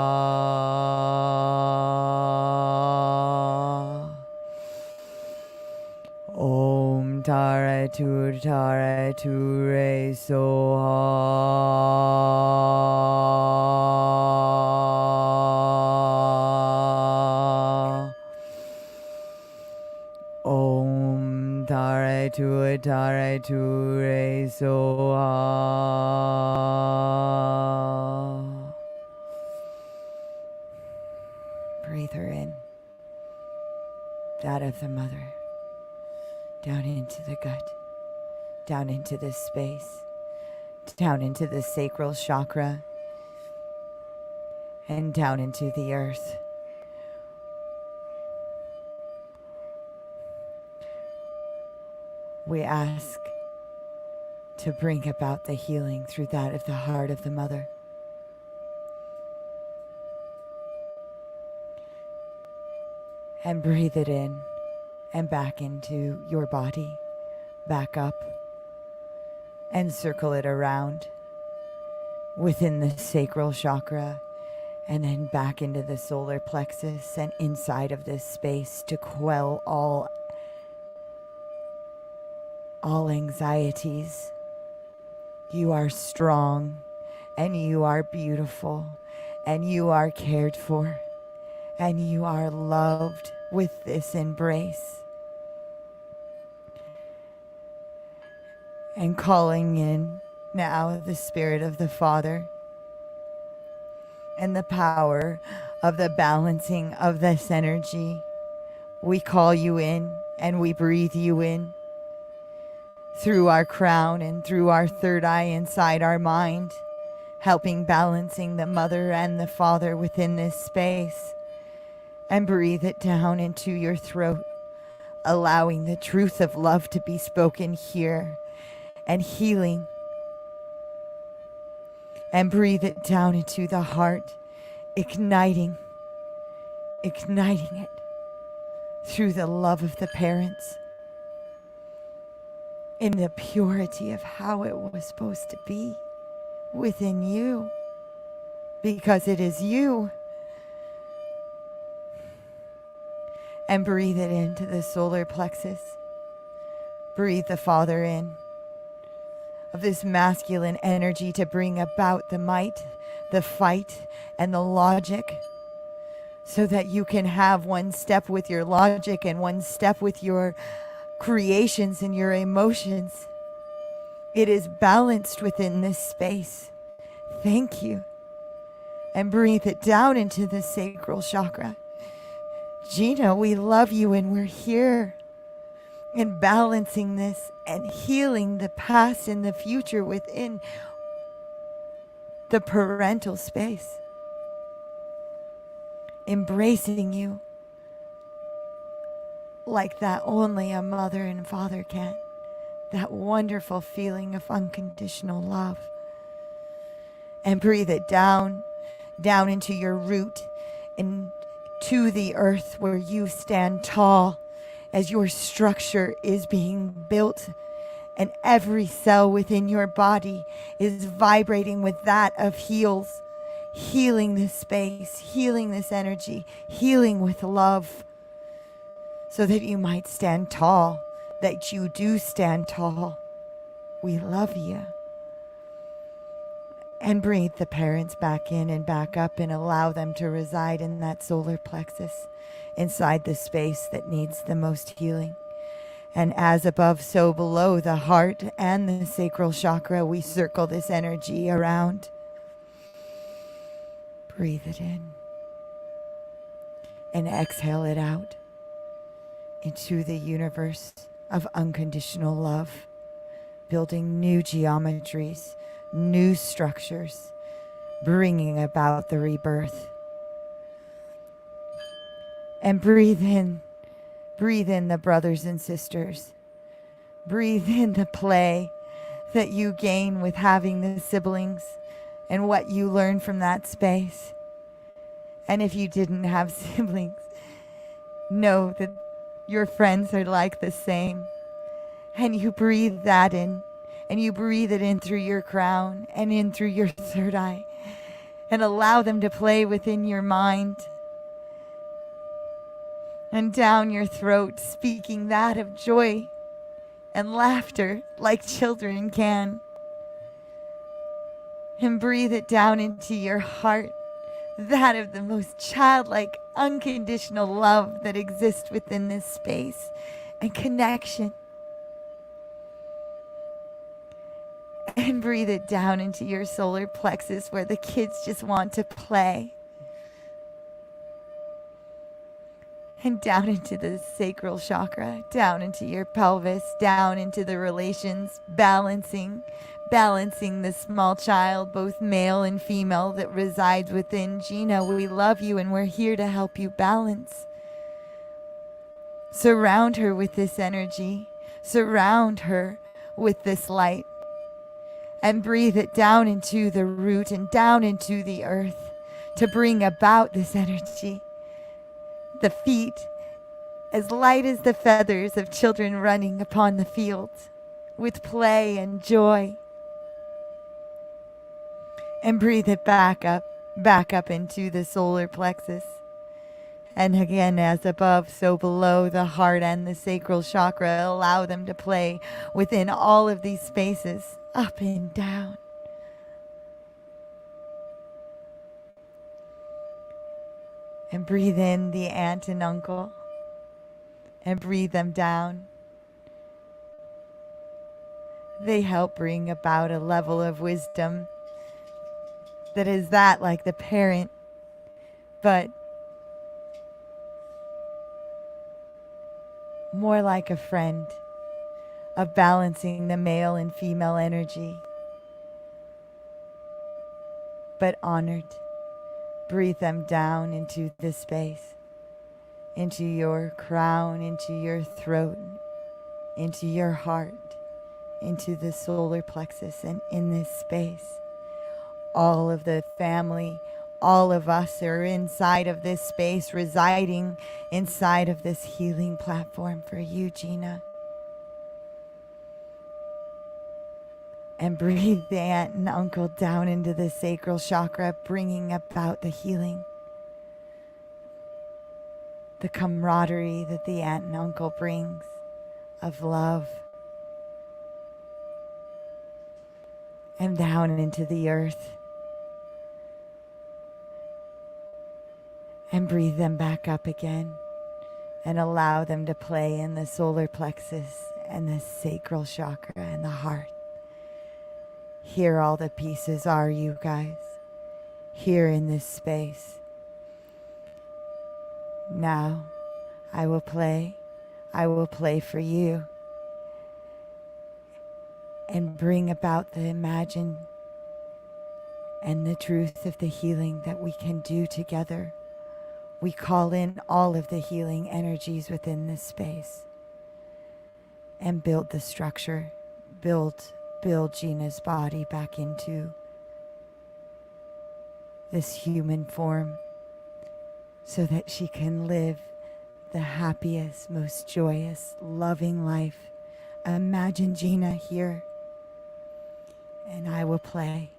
Om Tara Tuatara Ture Soha. Om Tara Tuatara Ture Soha. Breathe her in, that of the mother, down into the gut, down into this space, down into the sacral chakra, and down into the earth. We ask to bring about the healing through that of the heart of the mother. And breathe it in and back into your body, back up, and circle it around within the sacral chakra, and then back into the solar plexus and inside of this space to quell all anxieties. You are strong, and you are beautiful, and you are cared for, and you are loved with this embrace. And calling in now the spirit of the Father and the power of the balancing of this energy. We call you in and we breathe you in through our crown and through our third eye inside our mind, helping balancing the mother and the father within this space. And breathe it down into your throat, allowing the truth of love to be spoken here and healing. And breathe it down into the heart, igniting it through the love of the parents, in the purity of how it was supposed to be within you, because it is you. And breathe it into the solar plexus. Breathe the Father in, of this masculine energy to bring about the might, the fight, and the logic, so that you can have one step with your logic and one step with your creations and your emotions. It is balanced within this space. Thank you. And breathe it down into the sacral chakra. Gina, we love you and we're here. And balancing this and healing the past and the future within the parental space. Embracing you like that only a mother and father can. That wonderful feeling of unconditional love. And breathe it down into your root and to the earth where you stand tall as your structure is being built, and every cell within your body is vibrating with that of healing this space, healing this energy, healing with love, so that you might stand tall, that you do stand tall. We love you. And breathe the parents back in and back up and allow them to reside in that solar plexus, inside the space that needs the most healing. And as above, so below the heart and the sacral chakra, we circle this energy around. Breathe it in. And exhale it out into the universe of unconditional love, building new geometries, new structures, bringing about the rebirth. And breathe in the brothers and sisters Breathe in the play that you gain with having the siblings and what you learn from that space. And if you didn't have siblings, know that your friends are like the same. And you breathe that in, and you breathe it in through your crown and in through your third eye, and allow them to play within your mind and down your throat, speaking that of joy and laughter like children can. And breathe it down into your heart, that of the most childlike, unconditional love that exists within this space and connection. And breathe it down into your solar plexus where the kids just want to play. And down into the sacral chakra, down into your pelvis, down into the relations, balancing the small child, both male and female, that resides within. Gina, we love you and we're here to help you balance. Surround her with this energy. Surround her with this light. And breathe it down into the root and down into the earth to bring about this energy. The feet, as light as the feathers of children running upon the fields with play and joy. And breathe it back up into the solar plexus. And again, as above, so below, the heart and the sacral chakra, allow them to play within all of these spaces, up and down. And breathe in the aunt and uncle, and breathe them down. They help bring about a level of wisdom that is that like the parent, but more like a friend, of balancing the male and female energy, but honored. Breathe them down into this space, into your crown, into your throat, into your heart, into the solar plexus, and in this space. All of the family, all of us are inside of this space, residing inside of this healing platform for you, Gina. And breathe the aunt and uncle down into the sacral chakra, bringing about the healing. The camaraderie that the aunt and uncle brings of love. And down into the earth. And breathe them back up again. And allow them to play in the solar plexus and the sacral chakra and the heart. Here all the pieces are, you guys. Here in this space. Now, I will play. I will play for you. And bring about the imagine and the truth of the healing that we can do together. We call in all of the healing energies within this space. And build the structure. Build Gina's body back into this human form so that she can live the happiest, most joyous, loving life. Imagine Gina here, and I will play.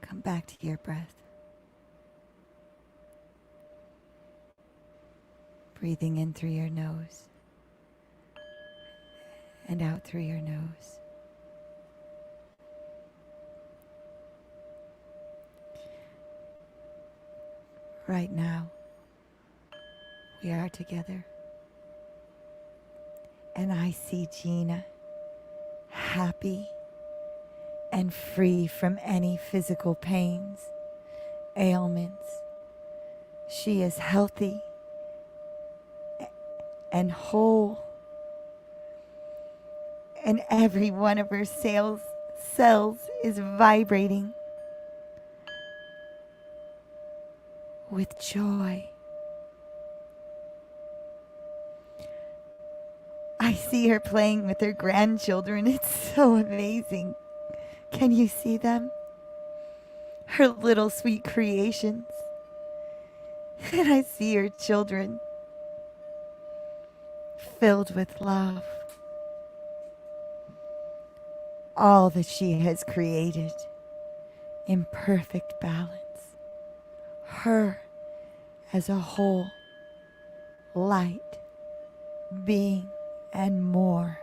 Come back to your breath. Breathing in through your nose and out through your nose. Right now, we are together. And I see Gina happy and free from any physical pains, ailments. She is healthy and whole. And every one of her cells is vibrating with joy. I see her playing with her grandchildren. It's so amazing. Can you see them? Her little sweet creations. And I see her children filled with love. All that she has created in perfect balance. Her as a whole, light, being, and more.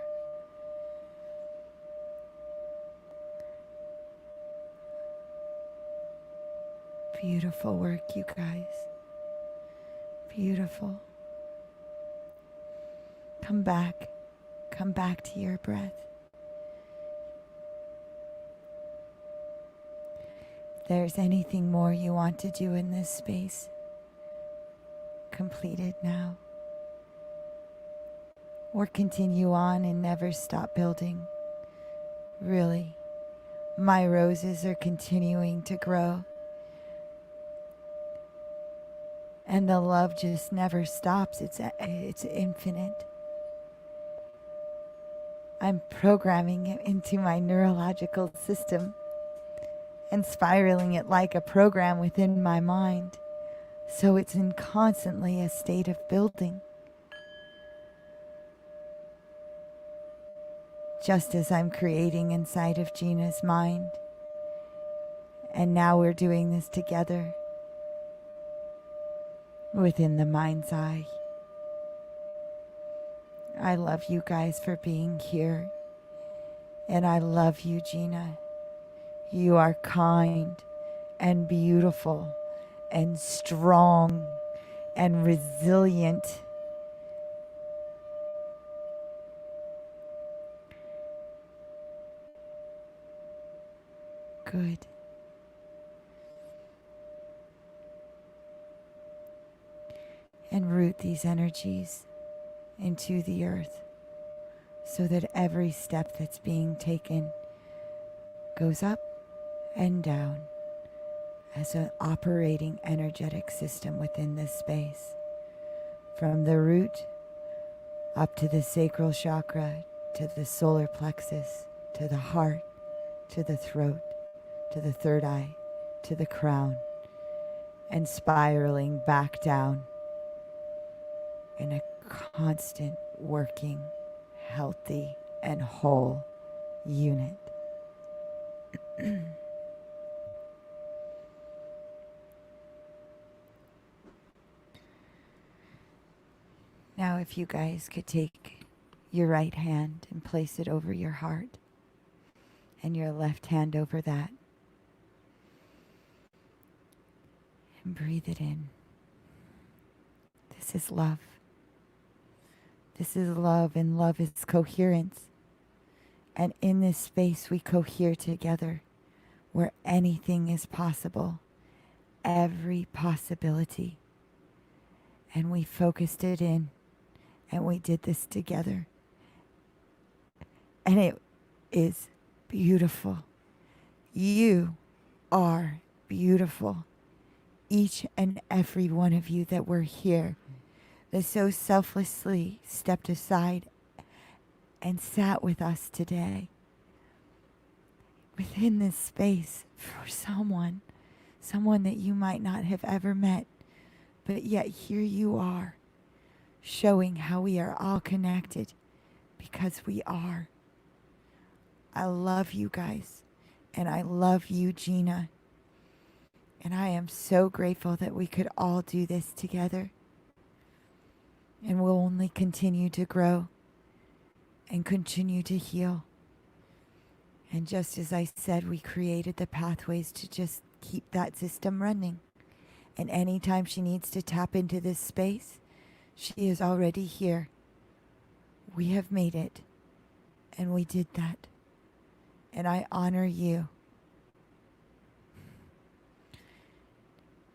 Beautiful work, you guys. Beautiful. Come back. Come back to your breath. If there's anything more you want to do in this space, complete it now. Or continue on and never stop building. Really, my roses are continuing to grow. And the love just never stops. It's infinite. I'm programming it into my neurological system and spiraling it like a program within my mind. So it's in constantly a state of building. Just as I'm creating inside of Gina's mind. And now we're doing this together within the mind's eye. I love you guys for being here. And I love you, Gina. You are kind and beautiful and strong and resilient. Good. And root these energies into the earth so that every step that's being taken goes up and down as an operating energetic system within this space. From the root up to the sacral chakra, to the solar plexus, to the heart, to the throat, to the third eye, to the crown, and spiraling back down in a constant working, healthy, and whole unit. Now if you guys could take your right hand and place it over your heart and your left hand over that and breathe it in. This is love. This is love, and love is coherence. And in this space we cohere together where anything is possible, every possibility. And we focused it in, and we did this together. And it is beautiful. You are beautiful. Each and every one of you that were here, that so selflessly stepped aside and sat with us today within this space for someone that you might not have ever met, but yet here you are, showing how we are all connected, because we are. I love you guys, and I love you, Gina. And I am so grateful that we could all do this together. And we'll only continue to grow and continue to heal. And just as I said, we created the pathways to just keep that system running. And anytime she needs to tap into this space, she is already here. We have made it. And we did that. And I honor you.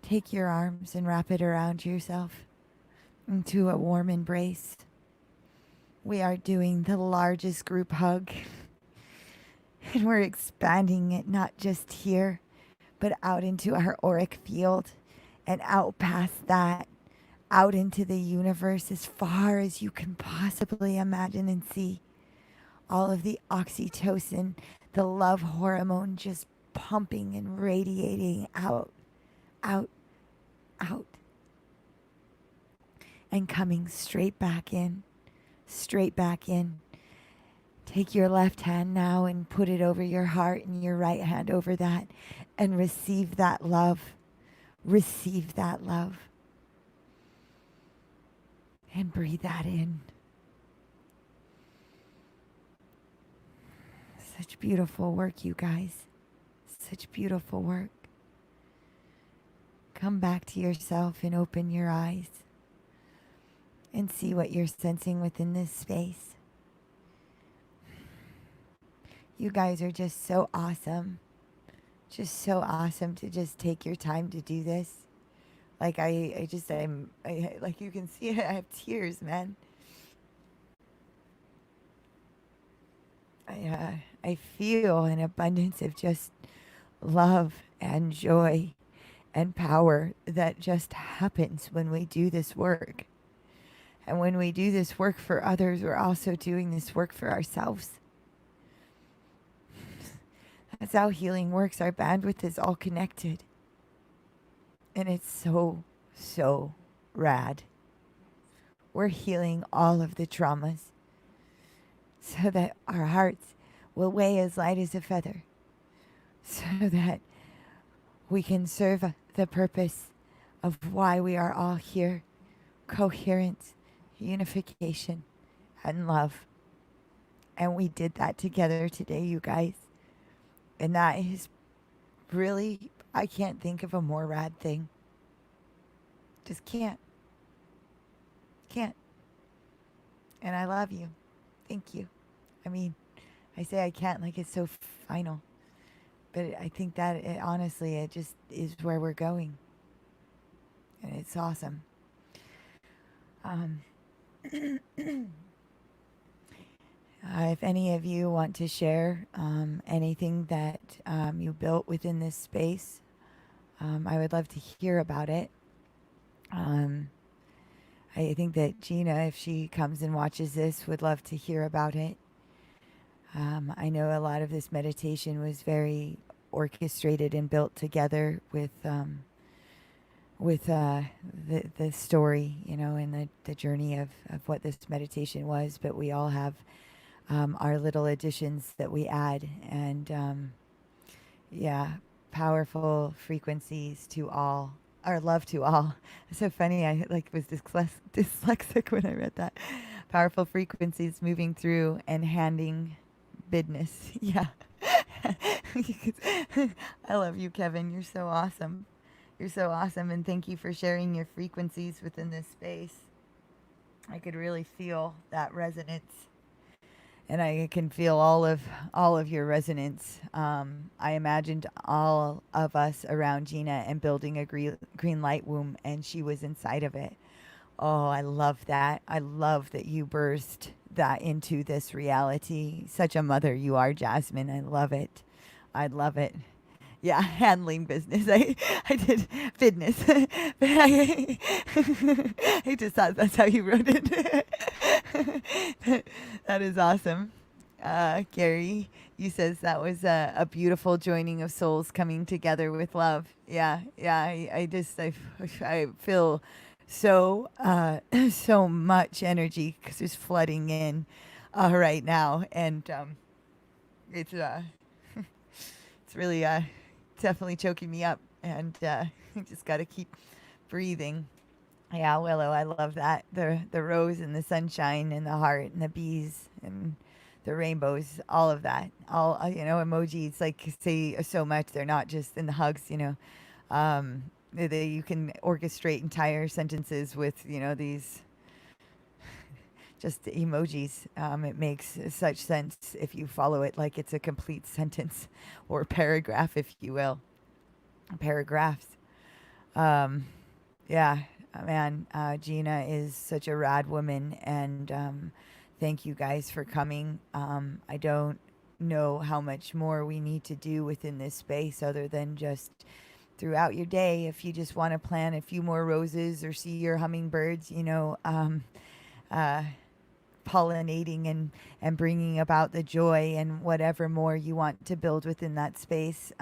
Take your arms and wrap it around yourself into a warm embrace. We are doing the largest group hug. And we're expanding it not just here, but out into our auric field and out past that, out into the universe as far as you can possibly imagine and see. All of the oxytocin, the love hormone just pumping and radiating out, out, out. And coming straight back in, straight back in. Take your left hand now and put it over your heart and your right hand over that and receive that love. Receive that love. And breathe that in. Such beautiful work, you guys. Such beautiful work. Come back to yourself and open your eyes and see what you're sensing within this space. You guys are just so awesome. Just so awesome to just take your time to do this. Like like you can see, I have tears, man. I feel an abundance of just love and joy and power that just happens when we do this work. And when we do this work for others, we're also doing this work for ourselves. That's how healing works. Our bandwidth is all connected. And it's so, so rad. We're healing all of the traumas so that our hearts will weigh as light as a feather, so that we can serve the purpose of why we are all here: coherence, unification, and love. And we did that together today, you guys. And that is really, I can't think of a more rad thing. Just can't. Can't. And I love you. Thank you. I mean, I say I can't like it's so final. But I think that honestly, it just is where we're going. And it's awesome. If any of you want to share anything that you built within this space, I would love to hear about it. I think that Gina, if she comes and watches this, would love to hear about it. I know a lot of this meditation was very orchestrated and built together with the story, you know, and the journey of what this meditation was. But we all have our little additions that we add, and yeah, powerful frequencies to all, or love to all. It's so funny. I was dyslexic when I read that. Powerful frequencies moving through and handing business. Yeah. I love you, Kevin. You're so awesome. You're so awesome, and thank you for sharing your frequencies within this space. I could really feel that resonance, and I can feel all of your resonance. I imagined all of us around Gina and building a green light womb, and she was inside of it. Oh, I love that. I love that you burst that into this reality. Such a mother you are, Jasmine. I love it. I love it. Yeah, handling business. I did fitness. But I just thought that's how you wrote it. That is awesome. Gary, you says that was a beautiful joining of souls coming together with love. Yeah. I feel so so much energy because it's flooding in right now, and it's it's really definitely choking me up. and you just got to keep breathing. Yeah, Willow, I love that. The rose and the sunshine and the heart and the bees and the rainbows, all of that. All emojis like say so much. They're not just in the hugs, you can orchestrate entire sentences with, these just emojis. It makes such sense if you follow it like it's a complete sentence or paragraph, if you will. Paragraphs. Um, yeah, man, Gina is such a rad woman, and thank you guys for coming. I don't know how much more we need to do within this space other than just throughout your day. If you just want to plant a few more roses or see your hummingbirds, uh, pollinating and bringing about the joy and whatever more you want to build within that space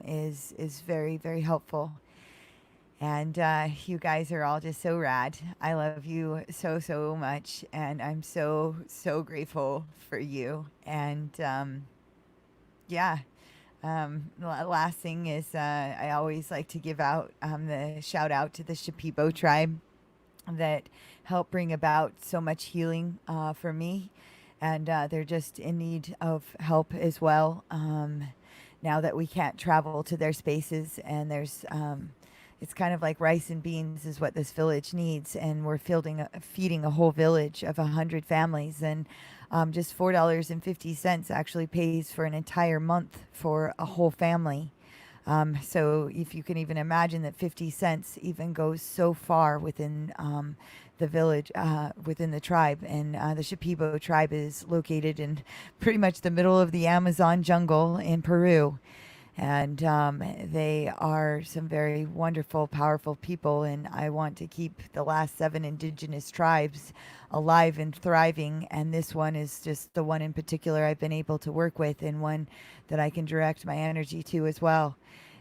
is very, very helpful. And you guys are all just so rad. I love you so, so much. And I'm so, so grateful for you. And yeah. Last thing is I always like to give out the shout out to the Shipibo tribe that help bring about so much healing for me. And they're just in need of help as well. Now that we can't travel to their spaces, and there's it's kind of like rice and beans is what this village needs, and we're feeding a whole village of 100 families, and just $4.50 actually pays for an entire month for a whole family. So if you can even imagine that 50 cents even goes so far within the village, within the tribe. And the Shipibo tribe is located in pretty much the middle of the Amazon jungle in Peru. And they are some very wonderful, powerful people. And I want to keep the last 7 indigenous tribes alive and thriving. And this one is just the one in particular I've been able to work with, and one that I can direct my energy to as well.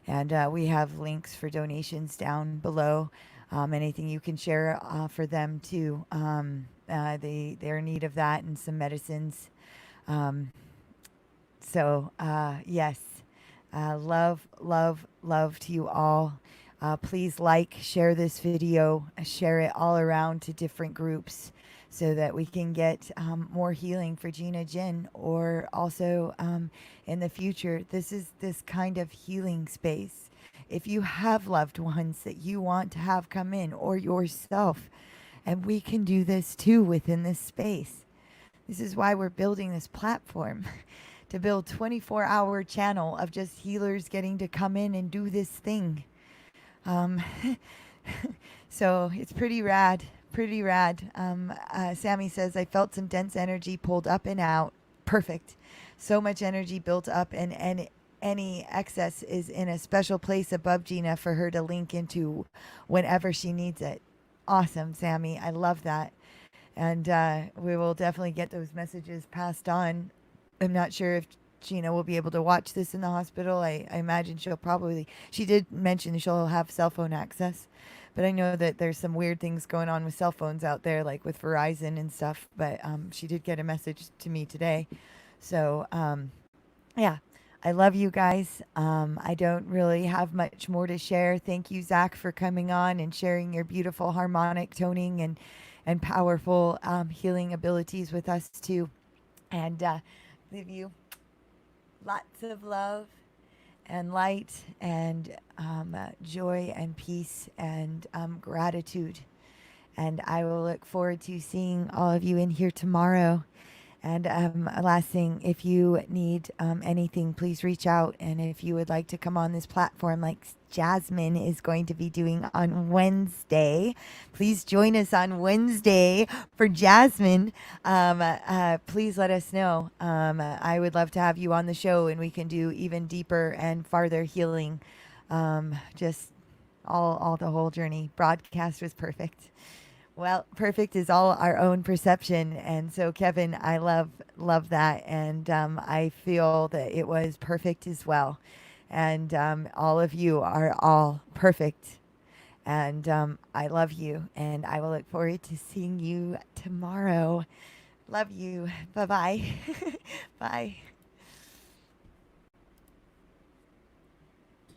And we have links for donations down below. Anything you can share for them too. They're in need of that and some medicines. Yes. Love, love, love to you all. Please share this video, share it all around to different groups so that we can get more healing for Gina Gin, or also in the future. This is this kind of healing space. If you have loved ones that you want to have come in, or yourself, and we can do this too within this space. This is why we're building this platform. To build 24-hour channel of just healers getting to come in and do this thing. So it's pretty rad, pretty rad. Sammy says, I felt some dense energy pulled up and out. Perfect. So much energy built up, and any excess is in a special place above Gina for her to link into whenever she needs it. Awesome, Sammy. I love that. And we will definitely get those messages passed on. I'm not sure if Gina will be able to watch this in the hospital. I imagine she did mention she'll have cell phone access, but I know that there's some weird things going on with cell phones out there, like with Verizon and stuff, but she did get a message to me today. So, yeah, I love you guys. I don't really have much more to share. Thank you, Zach, for coming on and sharing your beautiful harmonic toning and powerful healing abilities with us too. And leave you lots of love and light and joy and peace and gratitude. And I will look forward to seeing all of you in here tomorrow. And last thing, if you need anything, please reach out. And if you would like to come on this platform like Jasmine is going to be doing on Wednesday, please join us on Wednesday for Jasmine. Please let us know. I would love to have you on the show, and we can do even deeper and farther healing. Just all the whole journey. Broadcast was perfect. Well, perfect is all our own perception. And so, Kevin, I love that. And I feel that it was perfect as well. And all of you are all perfect. And I love you. And I will look forward to seeing you tomorrow. Love you. Bye-bye. Bye.